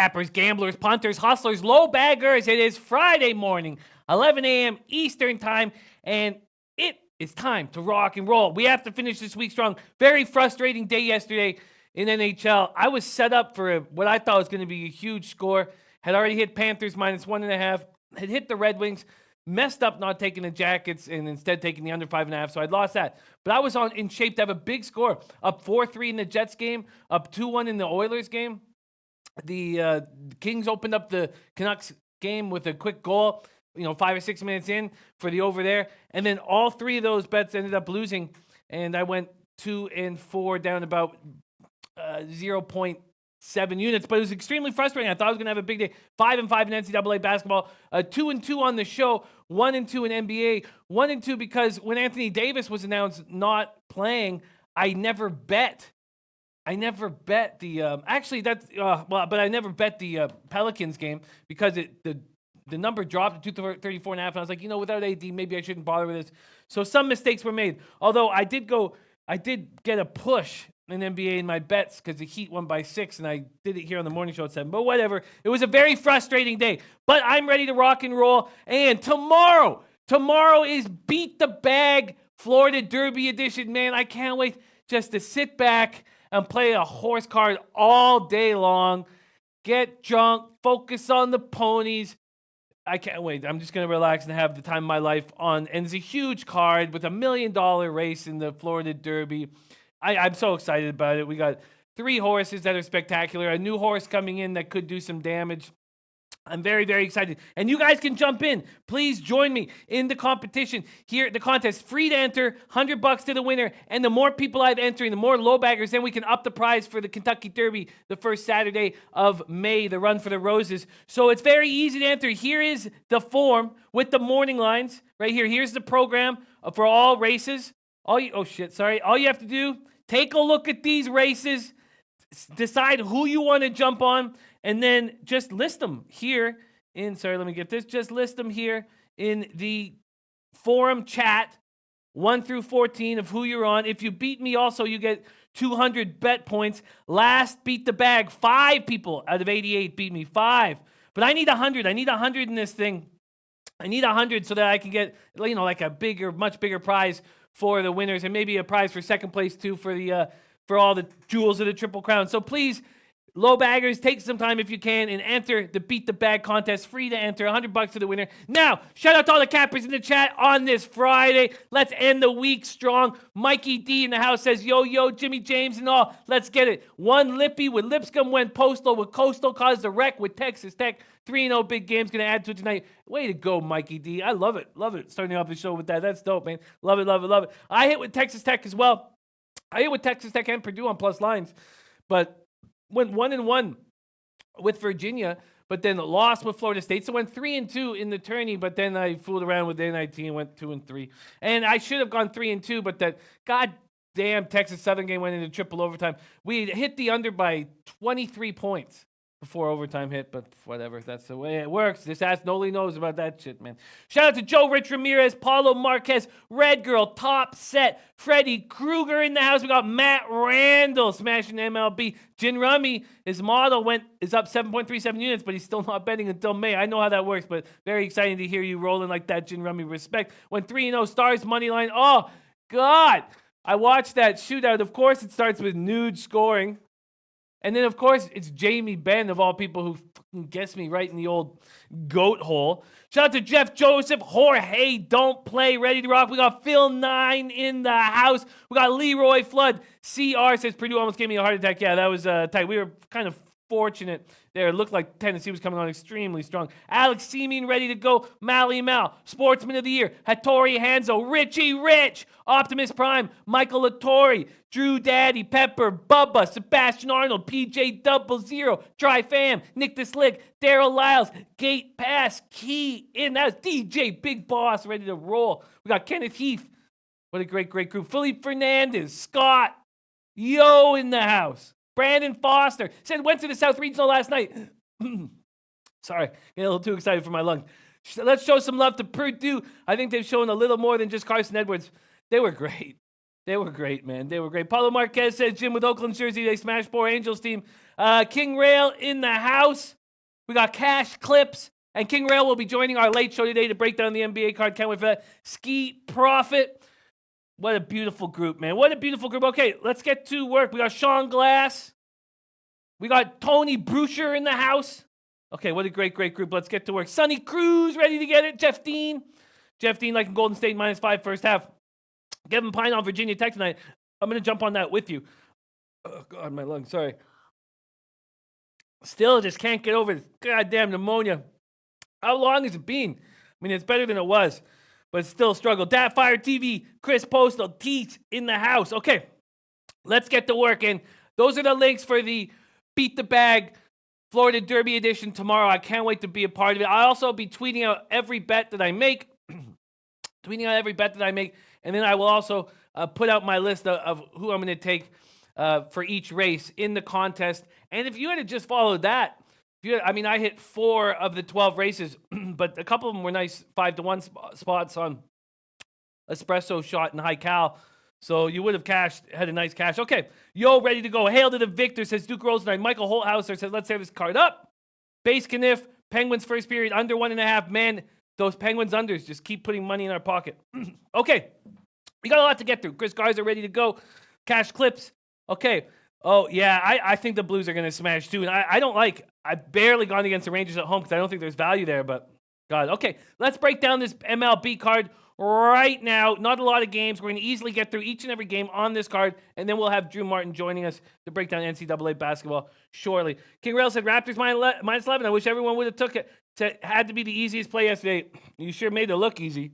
cappers, gamblers, punters, hustlers, low baggers. It is Friday morning, 11 a.m. Eastern time, and it is time to rock and roll. We have to finish this week strong. Very frustrating day yesterday in NHL. I was set up for what I thought was going to be a huge score. Had already hit Panthers -1.5. Had hit the Red Wings. Messed up not taking the Jackets and instead taking the under 5.5, so I'd lost that. But I was in shape to have a big score. Up 4-3 in the Jets game, up 2-1 in the Oilers game. The Kings opened up the Canucks game with a quick goal, 5 or 6 minutes in for the over there. And then all three of those bets ended up losing, and I went 2-4 down about 0.7 units, but it was extremely frustrating. I thought I was going to have a big day. 5-5 in NCAA basketball, 2-2 on the show, 1-2 in NBA, 1-2 because when Anthony Davis was announced not playing, I never bet the but I never bet the Pelicans game because the number dropped to 234.5, and I was like, without AD, maybe I shouldn't bother with this. So some mistakes were made. Although I did get a push in NBA in my bets because the Heat won by 6, and I did it here on the morning show at 7. But whatever. It was a very frustrating day. But I'm ready to rock and roll. And tomorrow is Beat the Bag Florida Derby edition. Man, I can't wait just to sit back and play a horse card all day long. Get drunk, focus on the ponies. I can't wait. I'm just going to relax and have the time of my life on. And it's a huge card with $1 million race in the Florida Derby. I'm so excited about it. We got 3 horses that are spectacular. A new horse coming in that could do some damage. I'm very, very excited. And you guys can jump in. Please join me in the competition. Here, the contest, free to enter, $100 to the winner. And the more people I have entering, the more low baggers, then we can up the prize for the Kentucky Derby the first Saturday of May, the Run for the Roses. So it's very easy to enter. Here is the form with the morning lines right here. Here's the program for all races. All you have to do, take a look at these races, decide who you want to jump on, and then just list them here just list them here in the forum chat, 1 through 14 of who you're on. If you beat me also, you get 200 bet points. Last Beat the Bag, 5 people out of 88 beat me, 5. But I need 100. I need 100 in this thing. I need 100 so that I can get, like a much bigger prize for the winners, and maybe a prize for second place too for all the jewels of the Triple Crown. So please, low baggers, take some time if you can and enter the Beat the Bag contest. Free to enter, $100 to the winner. Now, shout out to all the cappers in the chat on this Friday. Let's end the week strong. Mikey D in the house says, yo, Jimmy James and all. Let's get it. 1 Lippy with Lipscomb went postal with Coastal caused a wreck with Texas Tech. 3-0 big game's going to add to it tonight. Way to go, Mikey D. I love it. Love it. Starting off the show with that. That's dope, man. Love it, love it, love it. I hit with Texas Tech as well. I hit with Texas Tech and Purdue on plus lines. But went 1-1 with Virginia, but then lost with Florida State. So went 3-2 in the tourney, but then I fooled around with the NIT and went 2-3. And I should have gone 3-2, but that goddamn Texas Southern game went into triple overtime. We hit the under by 23 points before overtime hit, but whatever. That's the way it works. This ass Noli knows about that shit, man. Shout out to Joe Rich Ramirez, Paulo Marquez, Red Girl, Top Set, Freddie Krueger in the house. We got Matt Randall smashing MLB. Gin Rummy, his model is up 7.37 units, but he's still not betting until May. I know how that works, but very exciting to hear you rolling like that, Gin Rummy. Respect. Went 3-0 Stars money line. Oh, God. I watched that shootout. Of course, it starts with nude scoring. And then, of course, it's Jamie Benn, of all people, who fucking gets me right in the old goat hole. Shout out to Jeff Joseph, Jorge, Don't Play, Ready to Rock. We got Phil 9 in the house. We got Leroy Flood. CR says Purdue almost gave me a heart attack. Yeah, that was tight. We were kind of fortunate there. It looked like Tennessee was coming on extremely strong. Alex Seaman ready to go. Mally Mal, Sportsman of the Year. Hattori Hanzo, Richie Rich, Optimus Prime, Michael Lattori, Drew Daddy, Pepper, Bubba, Sebastian Arnold, PJ 00, Try Fam, Nick the Slick, Daryl Lyles, Gate Pass, Key in. That was DJ Big Boss ready to roll. We got Kenneth Heath. What a great group. Philippe Fernandez, Scott, Yo in the house. Brandon Foster said went to the South Regional last night. Sorry, getting a little too excited for my lungs. Let's show some love to Purdue. I think they've shown a little more than just Carson Edwards. They were great. They were great, man. They were great. Paulo Marquez says, Jim, with Oakland's jersey, they smashed poor Angels team. King Rail in the house. We got Cash Clips. And King Rail will be joining our late show today to break down the NBA card. Can't wait for that. Ski Profit. What a beautiful group, man. What a beautiful group. Okay, let's get to work. We got Sean Glass. We got Tony Brucher in the house. Okay, what a great, great group. Let's get to work. Sonny Cruz ready to get it. Jeff Dean. Jeff Dean like in Golden State -5 first half. Kevin Pine on Virginia Tech tonight. I'm going to jump on that with you. Oh, God, my lungs. Sorry. Still just can't get over this goddamn pneumonia. How long has it been? I mean, it's better than it was, but it's still a struggle. Dat Fire TV, Chris Postal, Teach in the house. Okay, let's get to work. And those are the links for the Beat the Bag Florida Derby edition tomorrow. I can't wait to be a part of it. I'll also be tweeting out every bet that I make. And then I will also put out my list of who I'm going to take for each race in the contest. And if you had to just follow that, I hit 4 of the 12 races, but a couple of them were nice 5-1 spots on Espresso Shot and High Cal. So you would have had a nice cash. Okay, ready to go. Hail to the victor, says Duke Rosenstein. Michael Holthauser says, let's have this card up. Base Caniff, Penguins first period, under 1.5. Man, those Penguins unders just keep putting money in our pocket. Okay, we got a lot to get through. Chris Garza ready to go. Cash Clips. Okay. Oh, yeah, I think the Blues are going to smash too. And I've barely gone against the Rangers at home because I don't think there's value there, but God. Okay, let's break down this MLB card right now. Not a lot of games. We're going to easily get through each and every game on this card, and then we'll have Drew Martin joining us to break down NCAA basketball shortly. King Rail said Raptors -11. I wish everyone would have took it. Had to be the easiest play yesterday. You sure made it look easy.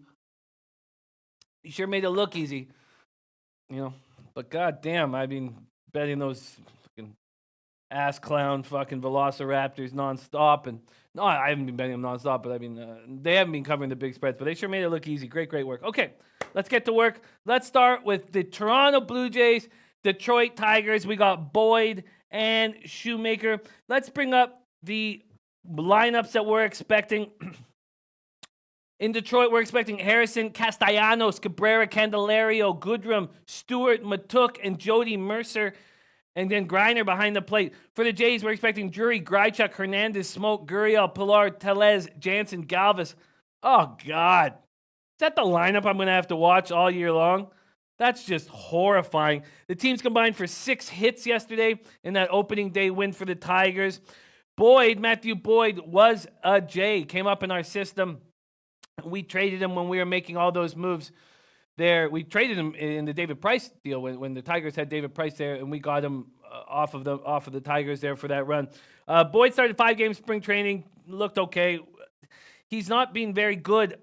But God damn, betting those fucking ass clown fucking Velociraptors nonstop. And no, I haven't been betting them nonstop, but they haven't been covering the big spreads, but they sure made it look easy. Great, great work. Okay, let's get to work. Let's start with the Toronto Blue Jays, Detroit Tigers. We got Boyd and Shoemaker. Let's bring up the lineups that we're expecting. In Detroit, we're expecting Harrison, Castellanos, Cabrera, Candelario, Goodrum, Stewart, Matuk, and Jody Mercer. And then Griner behind the plate. For the Jays, we're expecting Drury, Greichuk, Hernandez, Smoke, Gurriel, Pilar, Telez, Jansen, Galvis. Oh, God. Is that the lineup I'm going to have to watch all year long? That's just horrifying. The teams combined for 6 hits yesterday in that opening day win for the Tigers. Matthew Boyd was a J. Came up in our system. We traded him when we were making all those moves there. We traded him in the David Price deal when the Tigers had David Price there, and we got him off of the Tigers there for that run. Boyd started 5 games spring training, looked okay. He's not been very good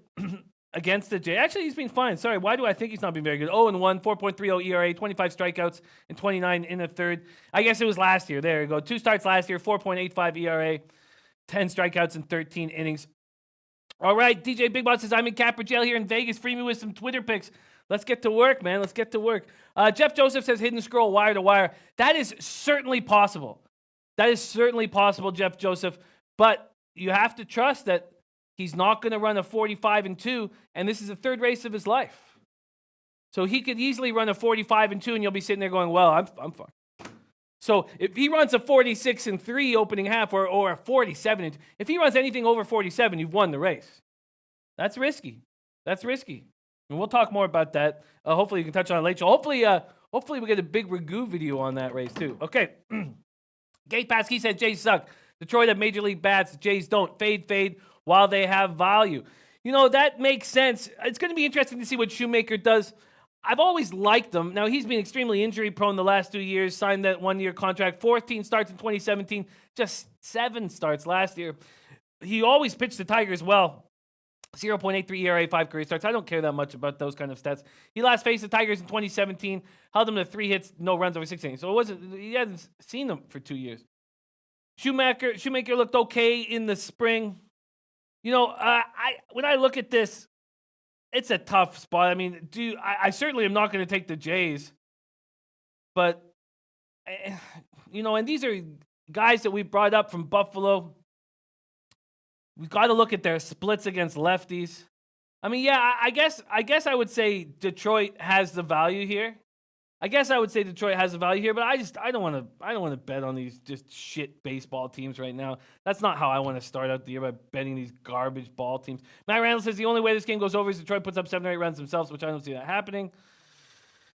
against the Jays. Actually, he's been fine. Sorry, why do I think he's not been very good? 0-1, 4.30 ERA, 25 strikeouts, and 29 in the third. I guess it was last year. There you go. 2 starts last year, 4.85 ERA, 10 strikeouts, and 13 innings. All right, DJ Big Boss says, I'm in Capper Jail here in Vegas. Free me with some Twitter pics. Let's get to work, man. Let's get to work. Jeff Joseph says, hidden scroll, wire to wire. That is certainly possible. Jeff Joseph. But you have to trust that he's not going to run a 45-2, and this is the 3rd race of his life. So he could easily run a 45-2, and you'll be sitting there going, well, I'm fine. So if he runs a 46-3 opening half or a 47, if he runs anything over 47, you've won the race. That's risky. And we'll talk more about that. Hopefully you can touch on it later. Hopefully we get a big Ragu video on that race too. Okay. Gate Pass, he said Jays suck. Detroit have major league bats. Jays don't. Fade while they have value. That makes sense. It's going to be interesting to see what Shoemaker does. I've always liked him. Now, he's been extremely injury-prone the last 2 years, signed that 1-year contract, 14 starts in 2017, just 7 starts last year. He always pitched the Tigers well. 0.83 ERA, 5 career starts. I don't care that much about those kind of stats. He last faced the Tigers in 2017, held them to 3 hits, no runs over 6 innings. So he hasn't seen them for 2 years. Shoemaker looked okay in the spring. When I look at this, it's a tough spot. I certainly am not going to take the Jays. But, and these are guys that we brought up from Buffalo. We've got to look at their splits against lefties. I guess I would say Detroit has the value here. I guess I would say Detroit has a value here, but I don't want to bet on these just shit baseball teams right now. That's not how I want to start out the year, by betting these garbage ball teams. Matt Randall says the only way this game goes over is Detroit puts up 7 or 8 runs themselves, which I don't see that happening.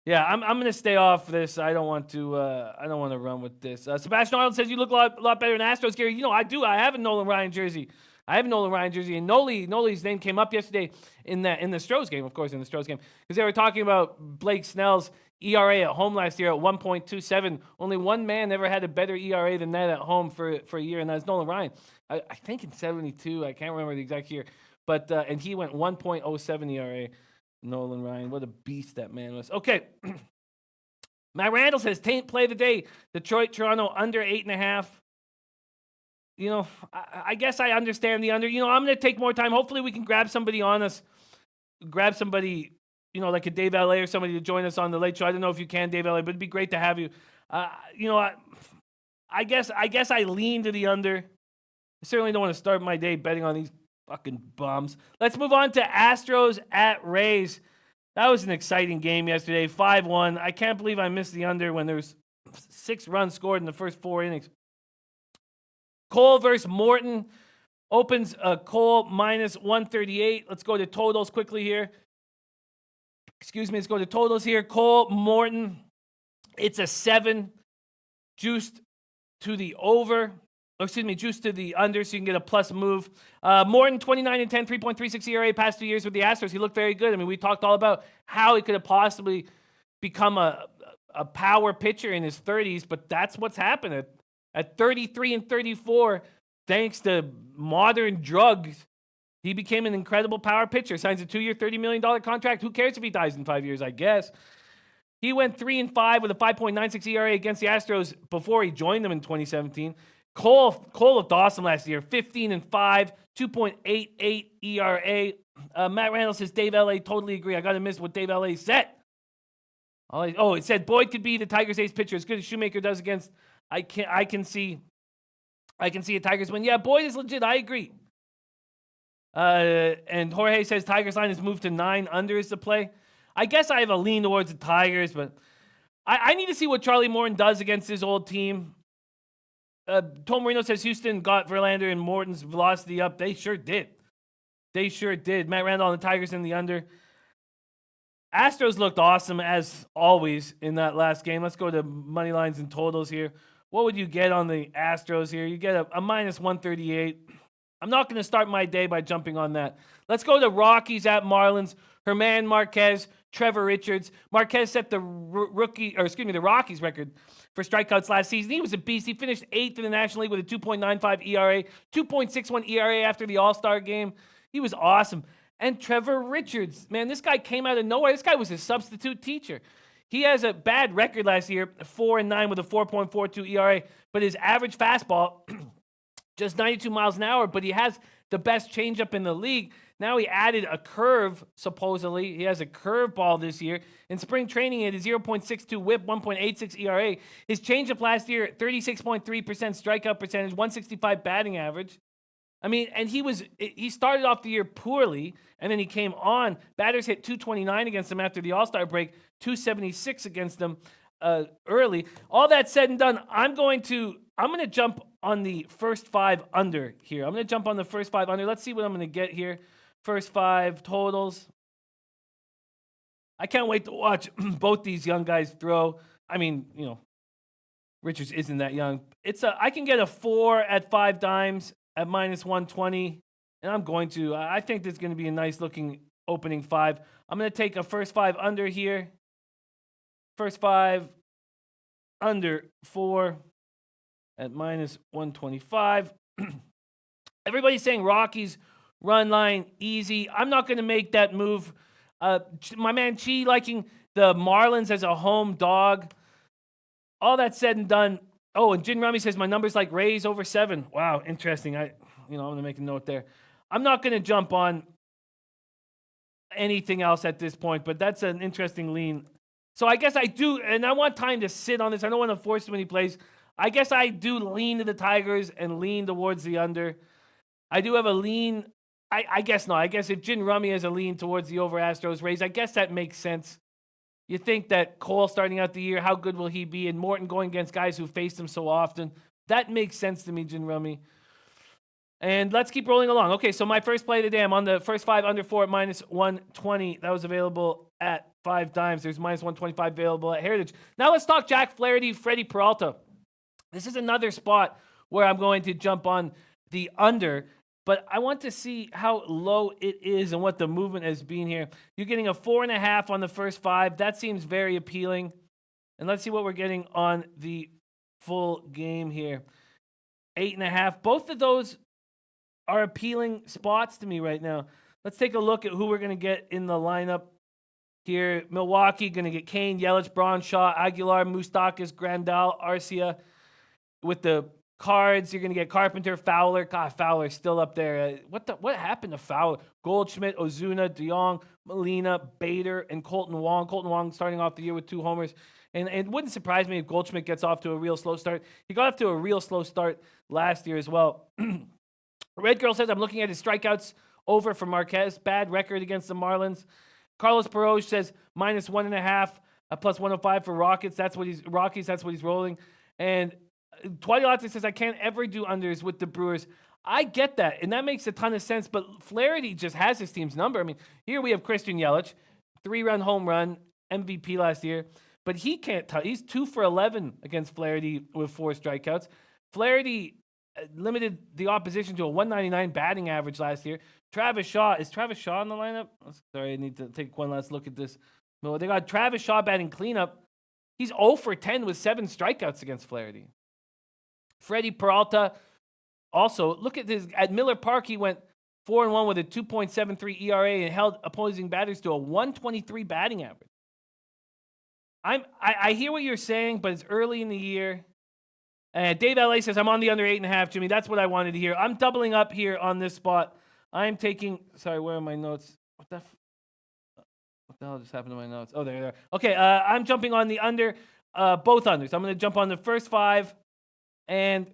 Yeah, I'm going to stay off this. I don't want to run with this. Sebastian Arnold says you look a lot better than Astros, Gary. You know, I do. I have a Nolan Ryan jersey. And Noli's name came up yesterday in the Stros game, of course, because they were talking about Blake Snell's ERA at home last year at 1.27. Only one man ever had a better ERA than that at home for a year, and that's Nolan Ryan. I think in 72. I can't remember the exact year, but and he went 1.07 ERA. Nolan Ryan, what a beast that man was. Okay. Matt Randall says, taint play of the day. Detroit, Toronto, under 8.5. You know, I guess I understand the under. You know, I'm going to take more time. Hopefully we can grab somebody on us. Grab somebody, you know, like a Dave LA or somebody to join us on the late show. I don't know if you can, Dave LA, but it'd be great to have you. You know, I guess I lean to the under. I certainly don't want to start my day betting on these fucking bums. Let's move on to Astros at Rays. That was an exciting game yesterday. 5-1. I can't believe I missed the under when there's 6 runs scored in the first 4 innings. Cole versus Morton. Opens Cole minus 138. Let's go to totals quickly here. Let's go to totals here. Cole, Morton. It's a 7. Juiced to the over. Juice to the under, so you can get a plus move. Morton, 29-10, 3.36 ERA past 2 years with the Astros. He looked very good. I mean, we talked all about how he could have possibly become a power pitcher in his 30s, but that's what's happened. At 33 and 34, thanks to modern drugs, he became an incredible power pitcher. Signs a 2-year, $30 million contract. Who cares if he dies in 5 years, I guess. He went 3-5 with a 5.96 ERA against the Astros before he joined them in 2017. Cole looked awesome last year. 15-5, 2.88 ERA. Matt Randall says Dave LA, totally agree. I got to miss what Dave LA said. It said Boyd could be the Tigers' ace pitcher as good as Shoemaker does against. I can see a Tigers win. Yeah, Boyd is legit. I agree. And Jorge says Tigers line has moved to 9 under is the play. I guess I have a lean towards the Tigers, but I need to see what Charlie Morton does against his old team. Tom Marino says Houston got Verlander and Morton's velocity up. They sure did. Matt Randall on the Tigers in the under. Astros looked awesome as always in that last game. Let's go to money lines and totals here. What would you get on the Astros here? You get a minus 138. I'm not going to start my day by jumping on that. Let's go to Rockies at Marlins. Herman Marquez, Trevor Richards. Marquez set the Rockies record for strikeouts last season. He was a beast. He finished 8th in the National League with a 2.95 ERA, 2.61 ERA after the All-Star game. He was awesome. And Trevor Richards, man, this guy came out of nowhere. This guy was a substitute teacher. He has a bad record last year, 4-9 with a 4.42 ERA, but his average fastball, just 92 miles an hour, but he has the best changeup in the league. Now he added a curve, supposedly. He has a curveball this year. In spring training, he had a 0.62 whip, 1.86 ERA. His changeup last year, 36.3% strikeout percentage, 165 batting average. I mean, and he started off the year poorly, and then he came on. Batters hit 229 against him after the All-Star break, 276 against them early. All that said and done, I'm going to jump on the first 5 under here. I'm going to jump on the first 5 under. Let's see what I'm going to get here. First 5 totals. I can't wait to watch both these young guys throw. I mean, you know, Richards isn't that young. I can get a 4 at 5 dimes at minus 120, and I'm going to. I think this is going to be a nice looking opening 5. I'm going to take a first 5 under here. First 5 under 4 at minus 125. Everybody's saying Rockies run line easy. I'm not going to make that move. My man Chi liking the Marlins as a home dog. All that said and done. Oh, and Jin Rummy says my number's like Rays over 7. Wow, interesting. I'm going to make a note there. I'm not going to jump on anything else at this point, but that's an interesting lean. So I guess I do, and I want time to sit on this. I don't want to force too many plays. I guess I do lean to the Tigers and lean towards the under. I do have a lean. I guess not. I guess if Jin Rummy has a lean towards the over Astros Rays, I guess that makes sense. You think that Cole starting out the year, how good will he be? And Morton going against guys who faced him so often. That makes sense to me, Jin Rummy. And let's keep rolling along. Okay, so my first play today, I'm on the first 5 under 4 at minus 120. That was available at 5 times. There's minus 125 available at Heritage. Now let's talk Jack Flaherty, Freddie Peralta. This is another spot where I'm going to jump on the under, but I want to see how low it is and what the movement has been here. You're getting a 4.5 on the first 5. That seems very appealing. And let's see what we're getting on the full game here. 8.5. Both of those are appealing spots to me right now. Let's take a look at who we're going to get in the lineup here. Milwaukee going to get Kane, Yelich, Braun, Shaw, Aguilar, Moustakas, Grandal, Arcia. With the Cards, you're going to get Carpenter, Fowler. God, Fowler's still up there. What happened to Fowler? Goldschmidt, Ozuna, DeYoung, Molina, Bader, and Colton Wong. Colton Wong starting off the year with 2 homers. And it wouldn't surprise me if Goldschmidt gets off to a real slow start. He got off to a real slow start last year as well. Red Girl says, I'm looking at his strikeouts over for Marquez. Bad record against the Marlins. Carlos Peroj says, minus 1.5, plus 105 for Rockets. That's what he's rolling. And Twiley Latte says, I can't ever do unders with the Brewers. I get that, and that makes a ton of sense, but Flaherty just has his team's number. I mean, here we have Christian Yelich, 3-run home run, MVP last year, but he can't touch. He's 2 for 11 against Flaherty with 4 strikeouts. Flaherty limited the opposition to a 199 batting average last year. Travis Shaw, is Travis Shaw in the lineup? Sorry, I need to take one last look at this. No, they got Travis Shaw batting cleanup. He's 0 for 10 with 7 strikeouts against Flaherty. Freddie Peralta, also, look at this. At Miller Park, he went 4-1 with a 2.73 ERA and held opposing batters to a 123 batting average. I hear what you're saying, but it's early in the year. Dave LA says, I'm on the under 8.5, Jimmy. That's what I wanted to hear. I'm doubling up here on this spot. I'm taking, sorry, where are my notes? What the hell just happened to my notes? Oh, there they are. Okay, I'm jumping on the under, both unders. I'm going to jump on the first 5 and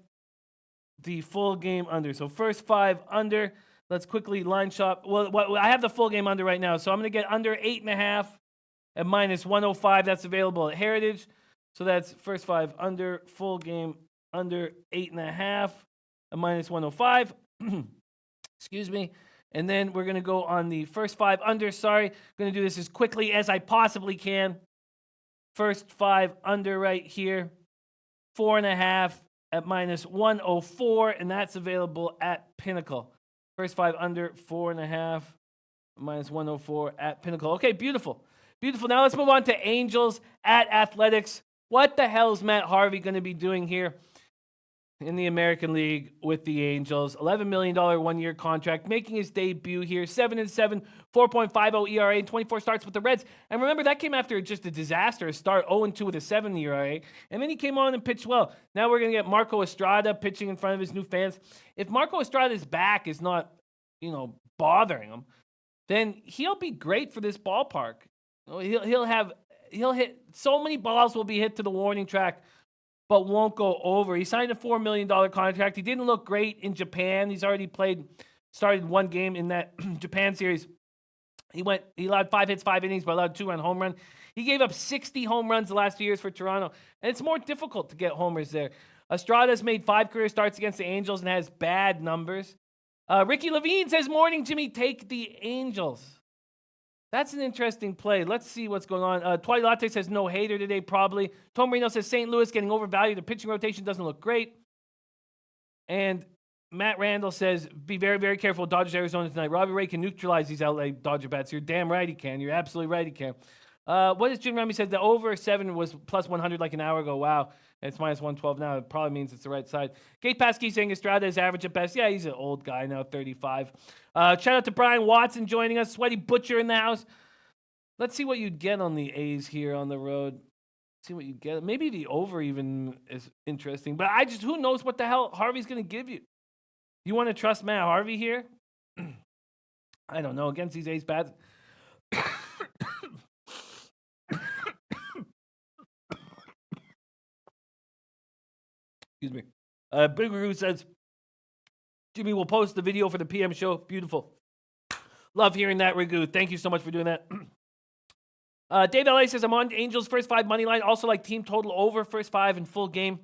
the full game under. So first 5 under. Let's quickly line shop. Well, I have the full game under right now. So I'm going to get under 8.5 at minus 105. That's available at Heritage. So that's first 5 under, full game under 8.5 at minus 105. Excuse me. And then we're going to go on the first 5 under. Sorry. I'm going to do this as quickly as I possibly can. First 5 under right here. 4.5 at minus 104. And that's available at Pinnacle. First 5 under, 4.5 minus 104 at Pinnacle. Okay, beautiful. Beautiful. Now let's move on to Angels at Athletics. What the hell is Matt Harvey going to be doing here in the American League with the Angels? $11 million one-year contract, making his debut here. 7-7, 4.50 ERA, and 24 starts with the Reds. And remember, that came after just a disastrous start, 0-2 with a 7 ERA. And then he came on and pitched well. Now we're going to get Marco Estrada pitching in front of his new fans. If Marco Estrada's back is not, bothering him, then he'll be great for this ballpark. He'll hit, so many balls will be hit to the warning track, but won't go over. He signed a $4 million contract. He didn't look great in Japan. He's already started 1 game in that Japan series. He allowed 5 hits, 5 innings, but allowed 2-run home run. He gave up 60 home runs the last 2 years for Toronto, and it's more difficult to get homers there. Estrada's made 5 career starts against the Angels and has bad numbers. Ricky Levine says, morning, Jimmy, take the Angels. That's an interesting play. Let's see what's going on. Twiley Latte says no hater today, probably. Tom Marino says St. Louis getting overvalued. The pitching rotation doesn't look great. And Matt Randall says, be very, very careful. Dodgers, Arizona tonight. Robbie Ray can neutralize these LA Dodger bats. You're damn right he can. You're absolutely right he can. What does Jim Remy said? The over 7 was plus 100 like an hour ago. Wow. It's minus 112 now. It probably means it's the right side. Gate Pasky saying Estrada is average at best. Yeah, he's an old guy now, 35. Shout out to Brian Watson joining us. Sweaty Butcher in the house. Let's see what you'd get on the A's here on the road. See what you get. Maybe the over even is interesting. But who knows what the hell Harvey's going to give you. You want to trust Matt Harvey here? I don't know. Against these A's bats. Excuse me. Big Roo says, Jimmy will post the video for the PM show. Beautiful. Love hearing that, Ragu. Thank you so much for doing that. Dave LA says, I'm on Angels first 5 money line. Also like team total over first 5 in full game.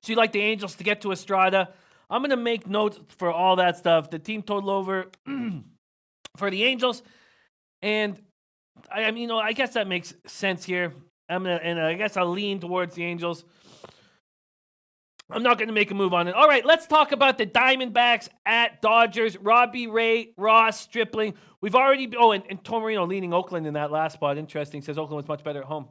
So you like the Angels to get to Estrada. I'm going to make notes for all that stuff. The team total over for the Angels. And I mean, I guess that makes sense here. I guess I'll lean towards the Angels. I'm not going to make a move on it. All right, let's talk about the Diamondbacks at Dodgers. Robbie Ray, Ross, Stripling. We've already... and Tom Marino leading Oakland in that last spot. Interesting. Says Oakland was much better at home.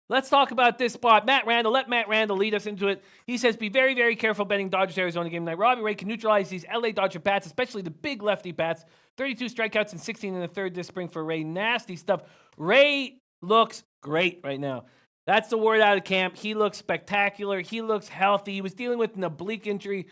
Let's talk about this spot. Matt Randall. Let Matt Randall lead us into it. He says, be very, very careful betting Dodgers-Arizona game tonight. Robbie Ray can neutralize these LA Dodger bats, especially the big lefty bats. 32 strikeouts and 16 in the third this spring for Ray. Nasty stuff. Ray looks great right now. That's the word out of camp. He looks spectacular. He looks healthy. He was dealing with an oblique injury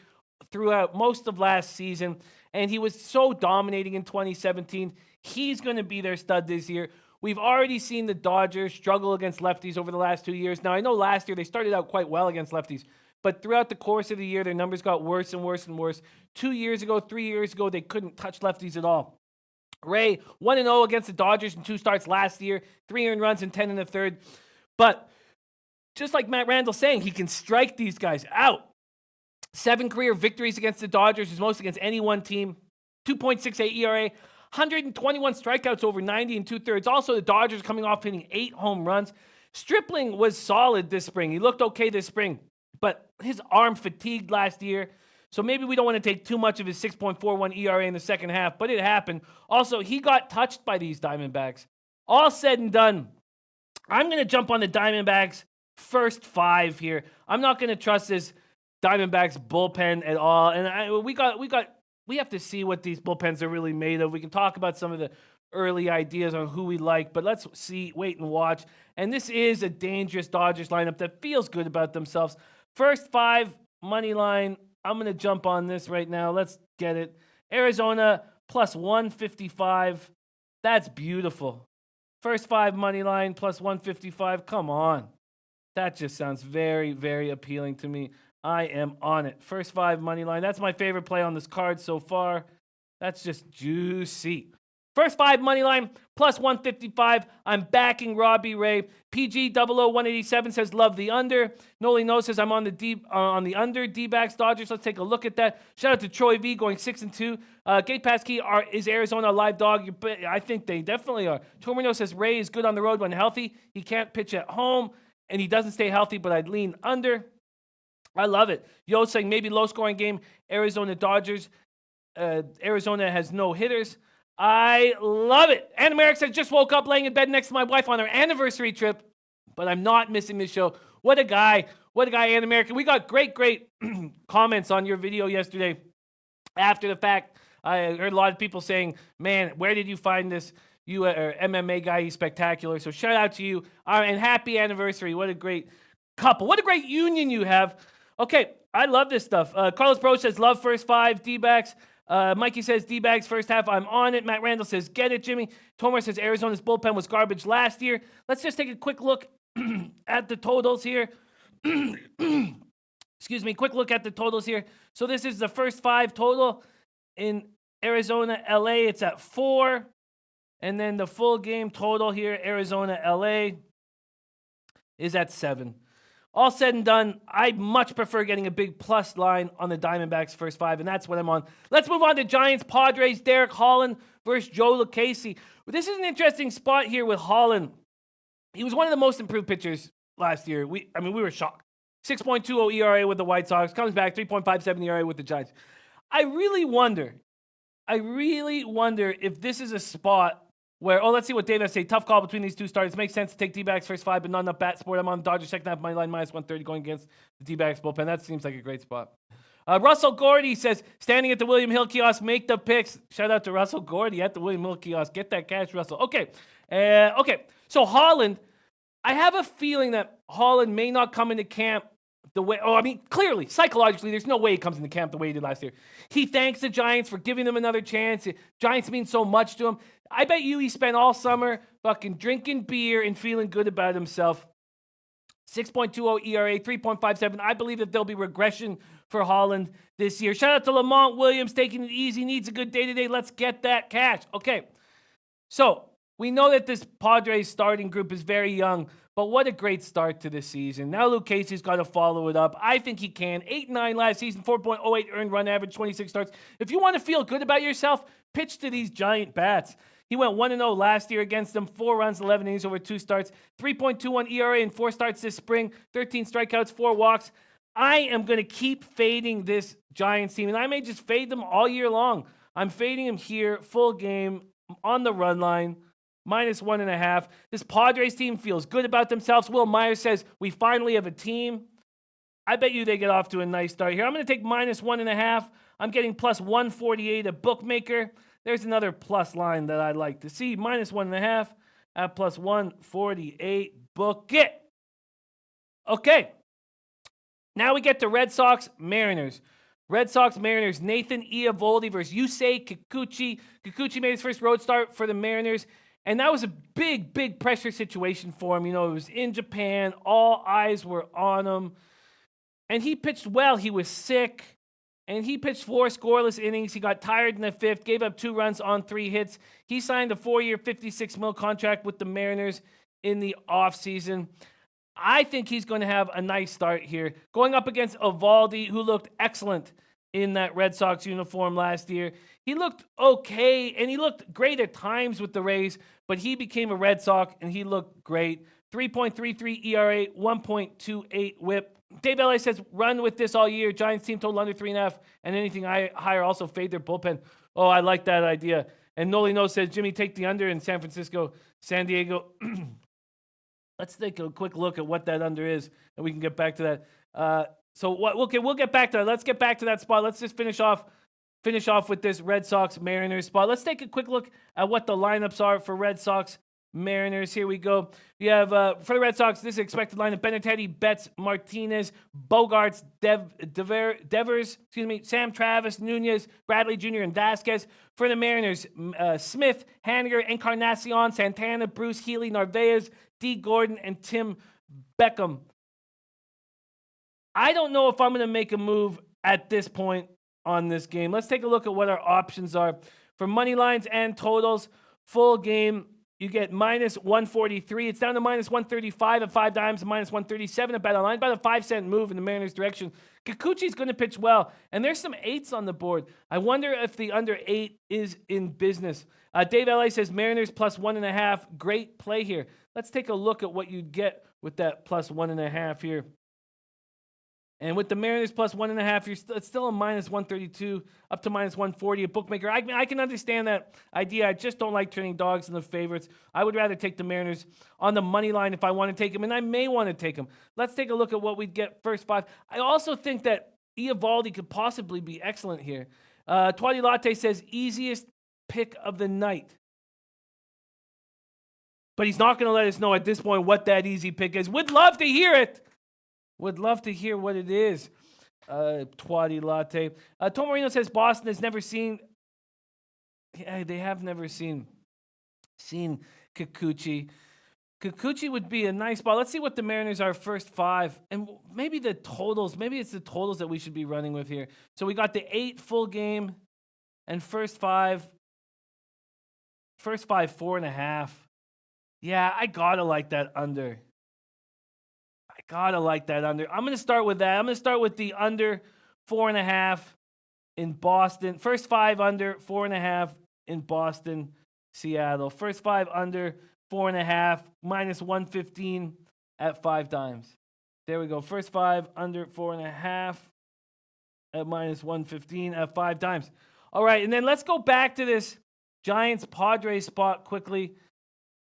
throughout most of last season, and he was so dominating in 2017. He's going to be their stud this year. We've already seen the Dodgers struggle against lefties over the last 2 years. Now, I know last year they started out quite well against lefties, but throughout the course of the year, their numbers got worse and worse and worse. 2 years ago, 3 years ago, they couldn't touch lefties at all. Ray, 1-0 against the Dodgers in 2 starts last year, 3 earned runs and 10 in the third. But just like Matt Randall saying, he can strike these guys out. 7 career victories against the Dodgers, is most against any one team. 2.68 ERA, 121 strikeouts over 90 and 2/3. Also, the Dodgers coming off hitting 8 home runs. Stripling was solid this spring. He looked okay this spring, but his arm fatigued last year. So maybe we don't want to take too much of his 6.41 ERA in the second half, but it happened. Also, he got touched by these Diamondbacks. All said and done, I'm going to jump on the Diamondbacks first 5 here. I'm not going to trust this Diamondbacks bullpen at all. And we have to see what these bullpens are really made of. We can talk about some of the early ideas on who we like, but let's see, wait and watch. And this is a dangerous Dodgers lineup that feels good about themselves. First 5 money line. I'm going to jump on this right now. Let's get it. Arizona plus 155. That's beautiful. First 5 money line plus 155. Come on. That just sounds very, very appealing to me. I am on it. First 5 money line. That's my favorite play on this card so far. That's just juicy. First 5 money line plus 155. I'm backing Robbie Ray. PG 00187 says love the under. Noli No says I'm on the under. D-backs Dodgers. Let's take a look at that. Shout out to Troy V going 6-2. Gate Pass Key is Arizona a live dog? I think they definitely are. Tormino says Ray is good on the road when healthy. He can't pitch at home and he doesn't stay healthy, but I'd lean under. I love it. Yo saying maybe low scoring game. Arizona Dodgers. Arizona has no hitters. I love it. Anna Merrick says, just woke up laying in bed next to my wife on our anniversary trip, but I'm not missing this show. What a guy. What a guy, Anna Merrick. We got great comments on your video yesterday. After the fact, I heard a lot of people saying, man, where did you find this? You are MMA guy. He's spectacular. So shout out to you. And happy anniversary. What a great couple. What a great union you have. Okay, I love this stuff. Carlos Bro says, love first 5 D-backs. Mikey says D-bags first half. I'm on it. Matt Randall says get it, Jimmy. Tomer says Arizona's bullpen was garbage last year. Let's just take a quick look at the totals here. Excuse me. Quick look at the totals here. So this is the first 5 total in Arizona, LA. It's at 4. And then the full game total here, Arizona, LA, is at 7. All said and done, I much prefer getting a big plus line on the Diamondbacks first 5, and that's what I'm on. Let's move on to Giants, Padres, Derek Holland versus Joe Lucchesi. This is an interesting spot here with Holland. He was one of the most improved pitchers last year. We were shocked. 6.20 ERA with the White Sox, comes back 3.57 ERA with the Giants. I really wonder if this is a spot where, let's see what Dave has to say. Tough call between these 2 starters. Makes sense to take D-backs first 5, but not enough bat sport. I'm on the Dodgers second half money line minus 130 going against the D-backs bullpen. That seems like a great spot. Russell Gordy says, standing at the William Hill kiosk, make the picks. Shout out to Russell Gordy at the William Hill kiosk. Get that cash, Russell. Okay. So Holland, I have a feeling that Holland may not come into camp the way, clearly, psychologically, there's no way he comes into camp the way he did last year. He thanks the Giants for giving them another chance. Giants mean so much to him. I bet you he spent all summer fucking drinking beer and feeling good about himself. 6.20 ERA, 3.57. I believe that there'll be regression for Holland this year. Shout out to Lamont Williams taking it easy. Needs a good day-to-day. Let's get that cash. Okay. So We know that this Padres starting group is very young, but what a great start to the season. Now Luke Casey's got to follow it up. I think he can. 8-9 last season, 4.08 earned run average, 26 starts. If you want to feel good about yourself, pitch to these giant bats. He went 1-0 last year against them, 4 runs, 11 innings over 2 starts, 3.21 ERA in 4 starts this spring, 13 strikeouts, 4 walks. I am going to keep fading this Giants team, and I may just fade them all year long. I'm fading them here, full game, on the run line. -1.5. This Padres team feels good about themselves. Will Myers says, we finally have a team. I bet you they get off to a nice start here. I'm going to take -1.5. I'm getting +148 at bookmaker. There's another plus line that I'd like to see. -1.5 at +148. Book it. Okay. Now we get to Red Sox, Mariners. Red Sox, Mariners, Nathan Eovaldi versus Yusei Kikuchi. Kikuchi made his first road start for the Mariners. And that was a big, big pressure situation for him. You know, it was in Japan. All eyes were on him. And he pitched well. He was sick. And he pitched 4 scoreless innings. He got tired in the 5th, gave up 2 runs on 3 hits. He signed a 4-year, $56 million contract with the Mariners in the offseason. I think he's going to have a nice start here. Going up against Eovaldi, who looked excellent in that Red Sox uniform last year. He looked okay, and he looked great at times with the Rays, but he became a Red Sox, and he looked great. 3.33 ERA, 1.28 whip. Dave L.A. says, run with this all year. Giants team total under 3.5, and anything higher also fade their bullpen. Oh, I like that idea. And Noli No says, Jimmy, take the under in San Francisco, San Diego. Let's take a quick look at what that under is, and we can get back to that. We'll get back to that. Let's get back to that spot. Let's just finish off with this Red Sox Mariners spot. Let's take a quick look at what the lineups are for Red Sox Mariners. Here we go. We have for the Red Sox, this is expected lineup: Benintendi, Betts, Martinez, Bogarts, Devers, Sam Travis, Nunez, Bradley Jr., and Vasquez. For the Mariners, Smith, Haniger, Encarnacion, Santana, Bruce Healy, Narvaez, D. Gordon, and Tim Beckham. I don't know if I'm going to make a move at this point on this game. Let's take a look at what our options are. For money lines and totals, full game, you get -143. It's down to -135 at 5 dimes, -137 at bet online. About a 5-cent move in the Mariners' direction. Kikuchi's going to pitch well, and there's some 8s on the board. I wonder if the under 8 is in business. Dave L.A. says Mariners +1.5. Great play here. Let's take a look at what you'd get with that +1.5 here. And with the Mariners +1.5, it's still a -132 up to -140 at bookmaker. I can understand that idea. I just don't like turning dogs in the favorites. I would rather take the Mariners on the money line if I want to take them, and I may want to take them. Let's take a look at what we'd get first 5. I also think that Eovaldi could possibly be excellent here. Twadi Latte says easiest pick of the night. But he's not going to let us know at this point what that easy pick is. Would love to hear it. Would love to hear what it is. Twadi Latte. Tom Marino says Boston has never seen. Yeah, they have never seen Kikuchi. Kikuchi would be a nice spot. Let's see what the Mariners are first 5. And maybe the totals. Maybe it's the totals that we should be running with here. So we got the 8 full game and first 5. First 5, 4.5. Yeah, I gotta like that under. I'm going to start with that. I'm going to start with the under 4.5 in Boston. First 5 under 4.5 in Boston, Seattle. First 5 under 4.5, -115 at 5 dimes. There we go. First 5 under 4.5 at -115 at 5 dimes. All right, and then let's go back to this Giants Padres spot quickly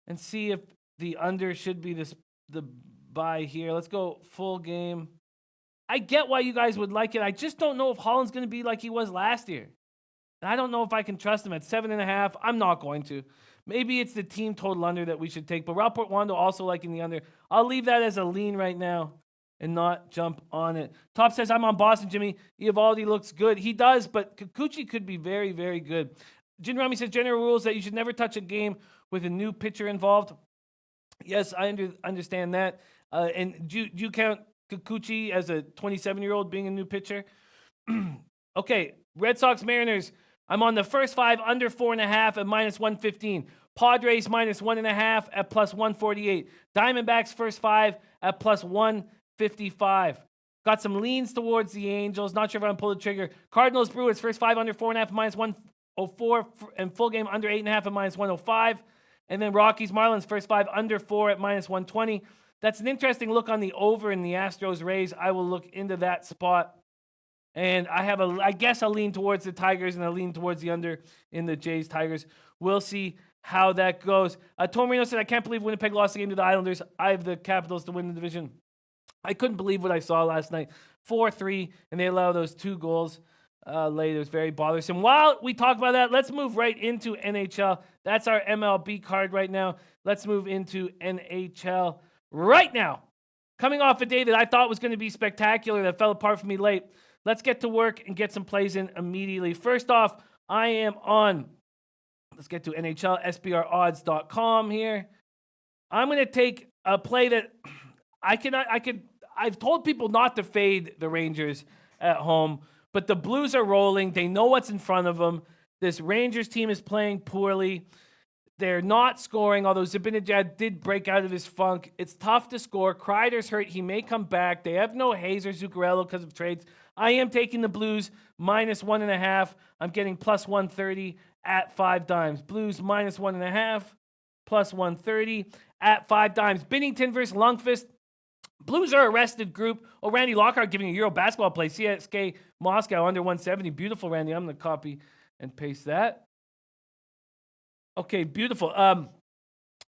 and see if the under should be the buy here. Let's go full game. I get why you guys would like it. I just don't know if Holland's going to be like he was last year. And I don't know if I can trust him at 7.5. I'm not going to. Maybe it's the team total under that we should take. But Raul Portwando also liking the under. I'll leave that as a lean right now and not jump on it. Top says, I'm on Boston, Jimmy. Eovaldi looks good. He does, but Kikuchi could be very, very good. Jin Rami says, general rules that you should never touch a game with a new pitcher involved. Yes, I understand that. And do you count Kikuchi as a 27-year-old being a new pitcher? Okay, Red Sox Mariners. I'm on the first 5 under 4.5 at -115. Padres minus 1.5 at plus 148. Diamondbacks first 5 at plus 155. Got some leans towards the Angels. Not sure if I'm going to pull the trigger. Cardinals Brewers first 5 under 4.5 minus 104, and full game under 8.5 at minus 105. And then Rockies Marlins first 5 under 4 at minus 120. That's an interesting look on the over in the Astros Rays. I will look into that spot. And I guess I'll lean towards the Tigers and I'll lean towards the under in the Jays Tigers. We'll see how that goes. Torino said, I can't believe Winnipeg lost the game to the Islanders. I have the Capitals to win the division. I couldn't believe what I saw last night. 4-3, and they allow those 2 goals late. It was very bothersome. While we talk about that, let's move right into NHL. That's our MLB card right now. Let's move into NHL right now. Coming off a day that I thought was going to be spectacular that fell apart for me late. Let's get to work and get some plays in immediately. First off, I am on, let's get to NHL, SBRodds.com here. I'm going to take a play that I've told people not to fade the Rangers at home, but the Blues are rolling. They know what's in front of them. This Rangers team is playing poorly. They're not scoring, although Zibanejad did break out of his funk. It's tough to score. Kreider's hurt. He may come back. They have no Hayes or Zuccarello because of trades. I am taking the Blues minus 1.5. I'm getting plus 130 at 5 dimes. Blues minus 1.5, plus 130 at 5 dimes. Binnington versus Lundqvist. Blues are a rested group. Oh, Randy Lockhart giving a Euro basketball play. CSK Moscow under 170. Beautiful, Randy. I'm going to copy and paste that. Okay, beautiful.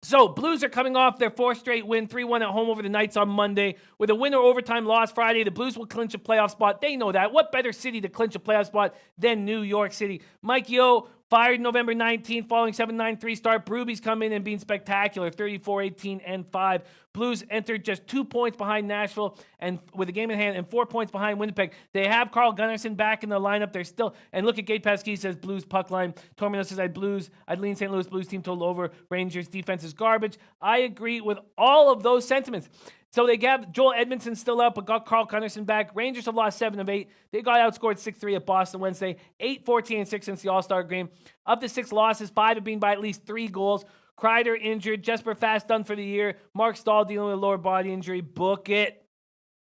So Blues are coming off their 4th straight win, 3-1 at home over the Knights on Monday. With a winner overtime loss Friday, the Blues will clinch a playoff spot. They know that. What better city to clinch a playoff spot than New York City? Mike Yeo fired November 19th following 7-9-3 start. Brooby's come in and been spectacular, 34-18 and 5. Blues entered just 2 points behind Nashville and with a game in hand and 4 points behind Winnipeg. They have Carl Gunnarsson back in the lineup. They're still, and look at Gabe Pasquille says Blues puck line. Tormino says I'd lean St. Louis Blues team total over. Rangers defense is garbage. I agree with all of those sentiments. So they got Joel Edmondson still up, but got Carl Gunnarsson back. Rangers have lost 7 of 8. They got outscored 6-3 at Boston Wednesday, 8-14-6 since the All-Star game. Of the 6 losses, 5 have been by at least 3 goals. Kreider injured. Jesper Fast done for the year. Mark Stahl dealing with a lower body injury. Book it.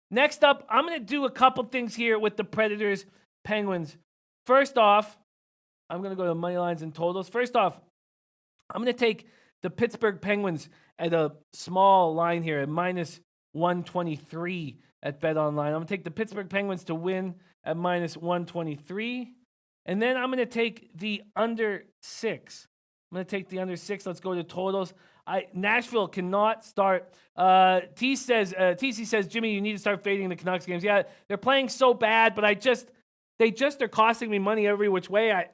Next up, I'm going to do a couple things here with the Predators Penguins. First off, I'm going to go to money lines and totals. First off, I'm going to take the Pittsburgh Penguins at a small line here at minus 123 at BetOnline. I'm going to take the Pittsburgh Penguins to win at minus 123. And then I'm going to take the under 6. I'm going to take the under 6. Let's go to totals. Nashville cannot start. TC says, Jimmy, you need to start fading the Canucks games. Yeah, they're playing so bad, but they just are costing me money every which way. I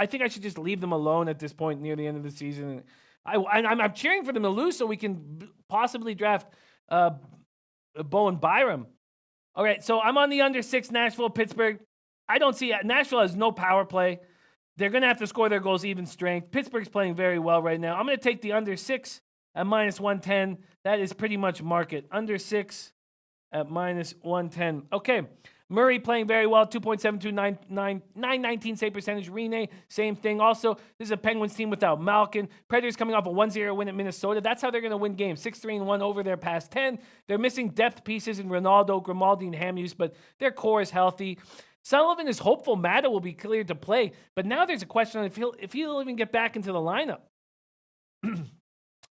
think I should just leave them alone at this point near the end of the season. I'm cheering for them to lose so we can possibly draft Bowen Byram. All right, so I'm on the under 6, Nashville, Pittsburgh. I don't see Nashville has no power play. They're going to have to score their goals even strength. Pittsburgh's playing very well right now. I'm going to take the under 6 at minus 110. That is pretty much market. Under 6 at minus 110. Okay. Murray playing very well, 2.72, 919 save percentage. Rene, same thing. Also, this is a Penguins team without Malkin. Predators coming off a 1-0 win at Minnesota. That's how they're going to win games. 6-3-1 over their past 10. They're missing depth pieces in Ronaldo, Grimaldi, and Hamhuis, but their core is healthy. Sullivan is hopeful Mata will be cleared to play, but now there's a question on if he'll even get back into the lineup.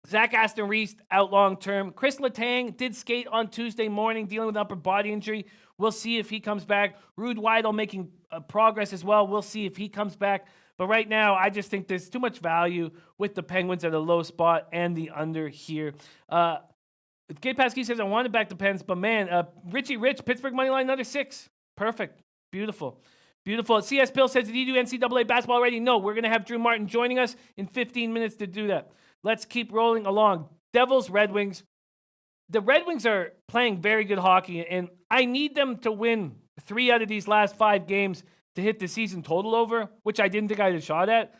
Zach Aston Reese out long term. Chris Letang did skate on Tuesday morning, dealing with upper body injury. We'll see if he comes back. Rude Weidel making progress as well. We'll see if he comes back. But right now, I just think there's too much value with the Penguins at a low spot and the under here. Gabe Pasquille says, I wanted back the Pens, but man, Richie Rich, Pittsburgh money line, under 6. Perfect. Beautiful. Beautiful. CS Bill says, did he do NCAA basketball already? No, we're going to have Drew Martin joining us in 15 minutes to do that. Let's keep rolling along. Devils, Red Wings. The Red Wings are playing very good hockey, and I need them to win 3 out of these last 5 games to hit the season total over, which I didn't think I had a shot at.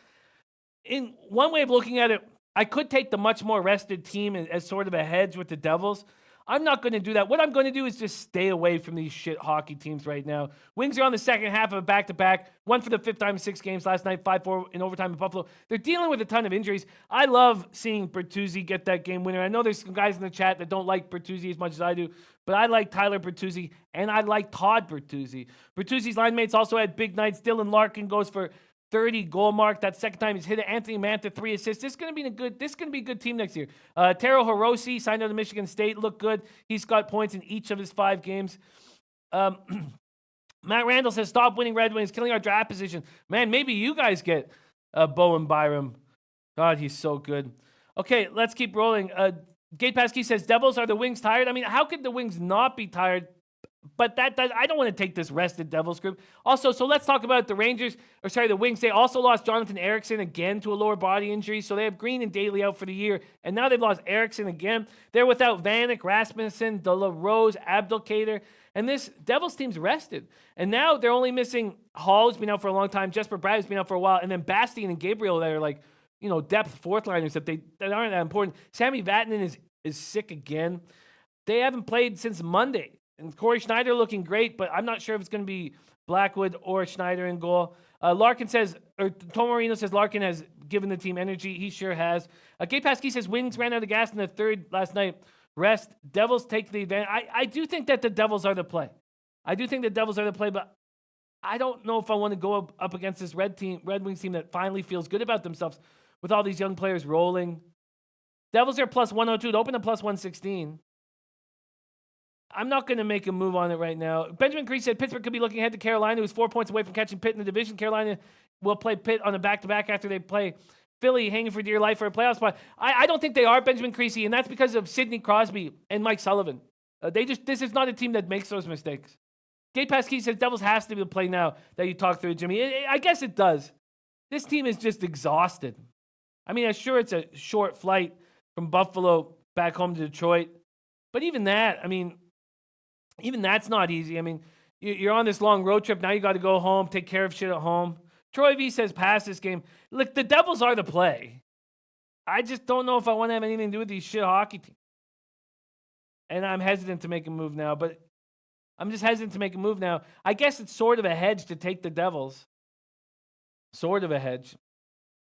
In one way of looking at it, I could take the much more rested team as sort of a hedge with the Devils. I'm not going to do that. What I'm going to do is just stay away from these shit hockey teams right now. Wings are on the second half of a back-to-back. Won for the fifth time in 6 games last night, 5-4 in overtime in Buffalo. They're dealing with a ton of injuries. I love seeing Bertuzzi get that game winner. I know there's some guys in the chat that don't like Bertuzzi as much as I do, but I like Tyler Bertuzzi, and I like Todd Bertuzzi. Bertuzzi's line mates also had big nights. Dylan Larkin goes for 30 goal mark. That second time he's hit it. Anthony Mantha, 3 assists. This is going to be a good team next year. Taro Hirose signed out of Michigan State. Looked good. He's got points in each of his 5 games. Matt Randall says, stop winning Red Wings, killing our draft position. Man, maybe you guys get Bowen Byram. God, he's so good. Okay, let's keep rolling. Gate Pass Key says, Devils, are the Wings tired? I mean, how could the Wings not be tired? But I don't want to take this rested Devils group. Also, so let's talk about the the Wings. They also lost Jonathan Ericsson again to a lower body injury. So they have Green and Daly out for the year. And now they've lost Ericsson again. They're without Vanek, Rasmussen, De La Rose, Abdelkader. And this Devils team's rested. And now they're only missing Hall, who's been out for a long time. Jesper Bratt, who's been out for a while. And then Bastian and Gabriel that are like, depth fourth liners that aren't that important. Sammy Vatanen is sick again. They haven't played since Monday. And Corey Schneider looking great, but I'm not sure if it's going to be Blackwood or Schneider in goal. Larkin says, or Tom Marino says Larkin has given the team energy. He sure has. Gay Pasky says Wings ran out of gas in the third last night. Rest. Devils take the advantage. I do think that the Devils are the play. But I don't know if I want to go up against this Red Wings team that finally feels good about themselves with all these young players rolling. Devils are plus 102 to open to plus 116. I'm not going to make a move on it right now. Benjamin Crease said Pittsburgh could be looking ahead to Carolina, who's 4 points away from catching Pitt in the division. Carolina will play Pitt on a back-to-back after they play Philly, hanging for dear life for a playoff spot. I don't think they are, Benjamin Creasy, and that's because of Sidney Crosby and Mike Sullivan. This is not a team that makes those mistakes. Gate Pasky says Devils has to be the play now that you talked through, Jimmy. I guess it does. This team is just exhausted. I mean, I'm sure it's a short flight from Buffalo back home to Detroit, but even that, even that's not easy. I mean, you're on this long road trip. Now you got to go home, take care of shit at home. Troy V says, pass this game. Look, the Devils are the play. I just don't know if I want to have anything to do with these shit hockey teams. And I'm hesitant to make a move now, I guess it's sort of a hedge to take the Devils. Sort of a hedge.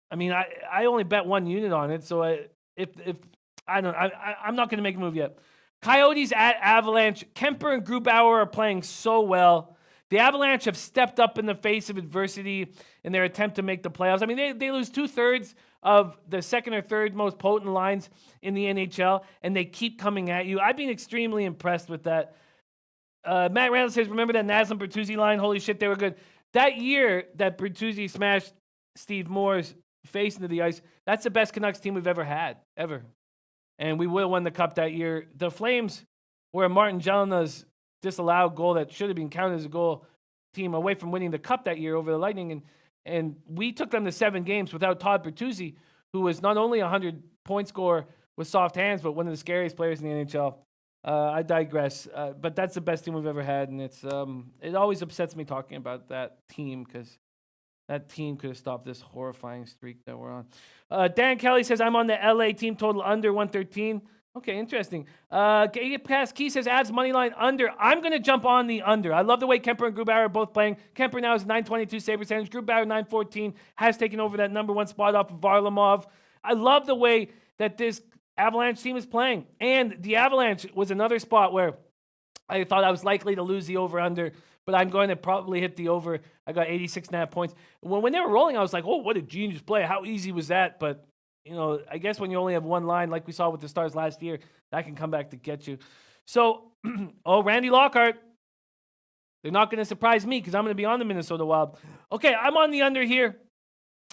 I mean, I only bet 1 unit on it, so I'm not going to make a move yet. Coyotes at Avalanche. Kemper and Grubauer are playing so well. The Avalanche have stepped up in the face of adversity in their attempt to make the playoffs. I mean, they lose 2/3 of the second or third most potent lines in the NHL, and they keep coming at you. I've been extremely impressed with that. Matt Randall says, remember that Naslin Bertuzzi line? Holy shit, they were good. That year that Bertuzzi smashed Steve Moore's face into the ice, that's the best Canucks team we've ever had, ever. And we would have won the cup that year. The Flames were a Martin Gelinas disallowed goal that should have been counted as a goal team away from winning the cup that year over the Lightning. And we took them to 7 games without Todd Bertuzzi, who was not only a 100-point scorer with soft hands, but one of the scariest players in the NHL. I digress. But that's the best team we've ever had. And it always upsets me talking about that team because that team could have stopped this horrifying streak that we're on. Dan Kelly says, I'm on the LA team total under 113. Okay, interesting. Past Key says, Avs money line under. I'm going to jump on the under. I love the way Kemper and Grubauer are both playing. Kemper now is 922 save percentage. Grubauer 914 has taken over that number 1 spot off of Varlamov. I love the way that this Avalanche team is playing. And the Avalanche was another spot where I thought I was likely to lose the over-under, but I'm going to probably hit the over. I got 86.5 points. When they were rolling, I was like, oh, what a genius play. How easy was that? But, I guess when you only have one line, like we saw with the Stars last year, that can come back to get you. So, Randy Lockhart. They're not going to surprise me because I'm going to be on the Minnesota Wild. Okay, I'm on the under here.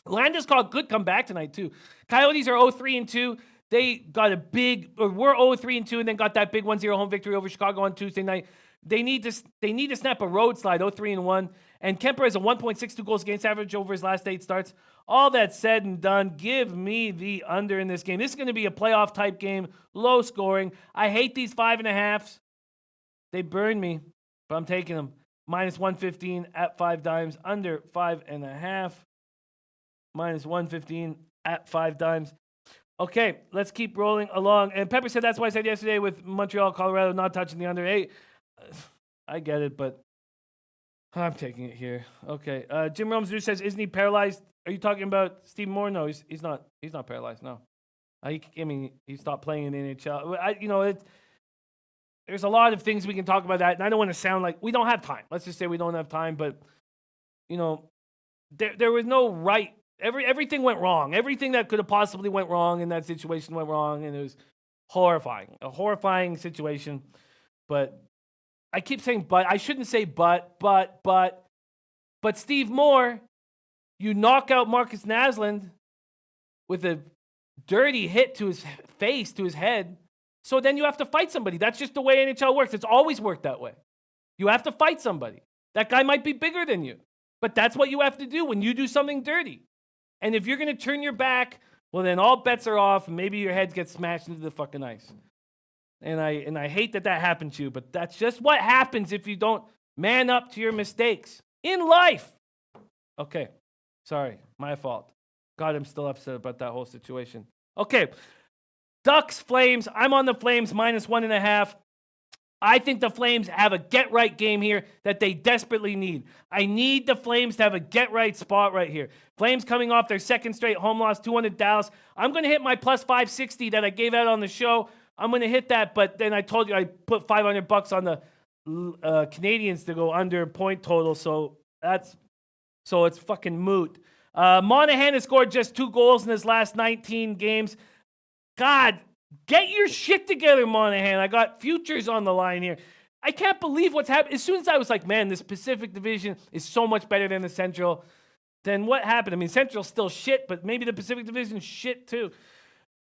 Landeskog could come back tonight, too. Coyotes are 0-3-2. They got were 0-3-2 and then got that big 1-0 home victory over Chicago on Tuesday night. They need to snap a road slide, 0-3-1. And Kemper has a 1.62 goals against average over his last 8 starts. All that said and done, give me the under in this game. This is going to be a playoff type game, low scoring. I hate these 5.5s. They burn me, but I'm taking them. Minus 115 at 5 dimes, under 5.5. Minus 115 at 5 dimes. Okay, let's keep rolling along. And Pepper said that's why I said yesterday with Montreal, Colorado not touching the under 8. I get it, but I'm taking it here. Okay. Jim Rome's says, isn't he paralyzed? Are you talking about Steve Moore? No, he's not. He's not paralyzed. No. He stopped playing in the NHL. There's a lot of things we can talk about that, and I don't want to sound like we don't have time. Let's just say we don't have time, but there was no right. Everything went wrong. Everything that could have possibly went wrong in that situation went wrong, and it was horrifying. A horrifying situation. But I keep saying but. I shouldn't say but Steve Moore, you knock out Marcus Naslund with a dirty hit to his face, to his head. So then you have to fight somebody. That's just the way NHL works. It's always worked that way. You have to fight somebody. That guy might be bigger than you, but that's what you have to do when you do something dirty. And if you're going to turn your back, well, then all bets are off, and maybe your head gets smashed into the fucking ice. And I hate that happened to you, but that's just what happens if you don't man up to your mistakes in life. Okay, sorry, my fault. God, I'm still upset about that whole situation. Okay, Ducks, Flames. I'm on the Flames -1.5. I think the Flames have a get-right game here that they desperately need. I need the Flames to have a get-right spot right here. Flames coming off their second straight home loss, 200 Dallas. I'm going to hit my plus 560 that I gave out on the show. I'm going to hit that, but then I told you I put $500 on the Canadians to go under point total, so it's fucking moot. Monahan has scored just 2 goals in his last 19 games. God, get your shit together, Monahan. I got futures on the line here. I can't believe what's happened. As soon as I was like, man, this Pacific Division is so much better than the Central, then what happened? I mean, Central's still shit, but maybe the Pacific Division's shit too.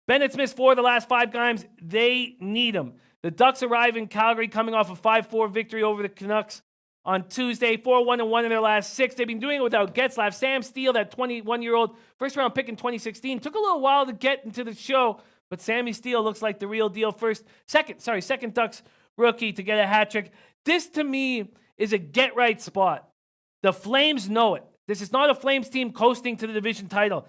Bennett's missed 4 of the last 5 games. They need him. The Ducks arrive in Calgary coming off a 5-4 victory over the Canucks on Tuesday. 4-1-1 in their last 6. They've been doing it without Getzlaf. Sam Steele, that 21-year-old first-round pick in 2016, took a little while to get into the show, but Sammy Steele looks like the real deal. Second Ducks rookie to get a hat trick. This, to me, is a get-right spot. The Flames know it. This is not a Flames team coasting to the division title.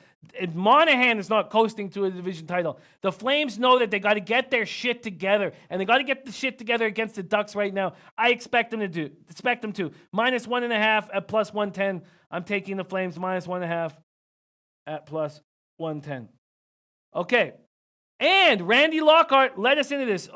Monahan is not coasting to a division title. The Flames know that they got to get their shit together, and they got to get the shit together against the Ducks right now. I expect them to. -1.5 at plus 110. I'm taking the Flames -1.5 at plus 110. Okay. And Randy Lockhart led us into this.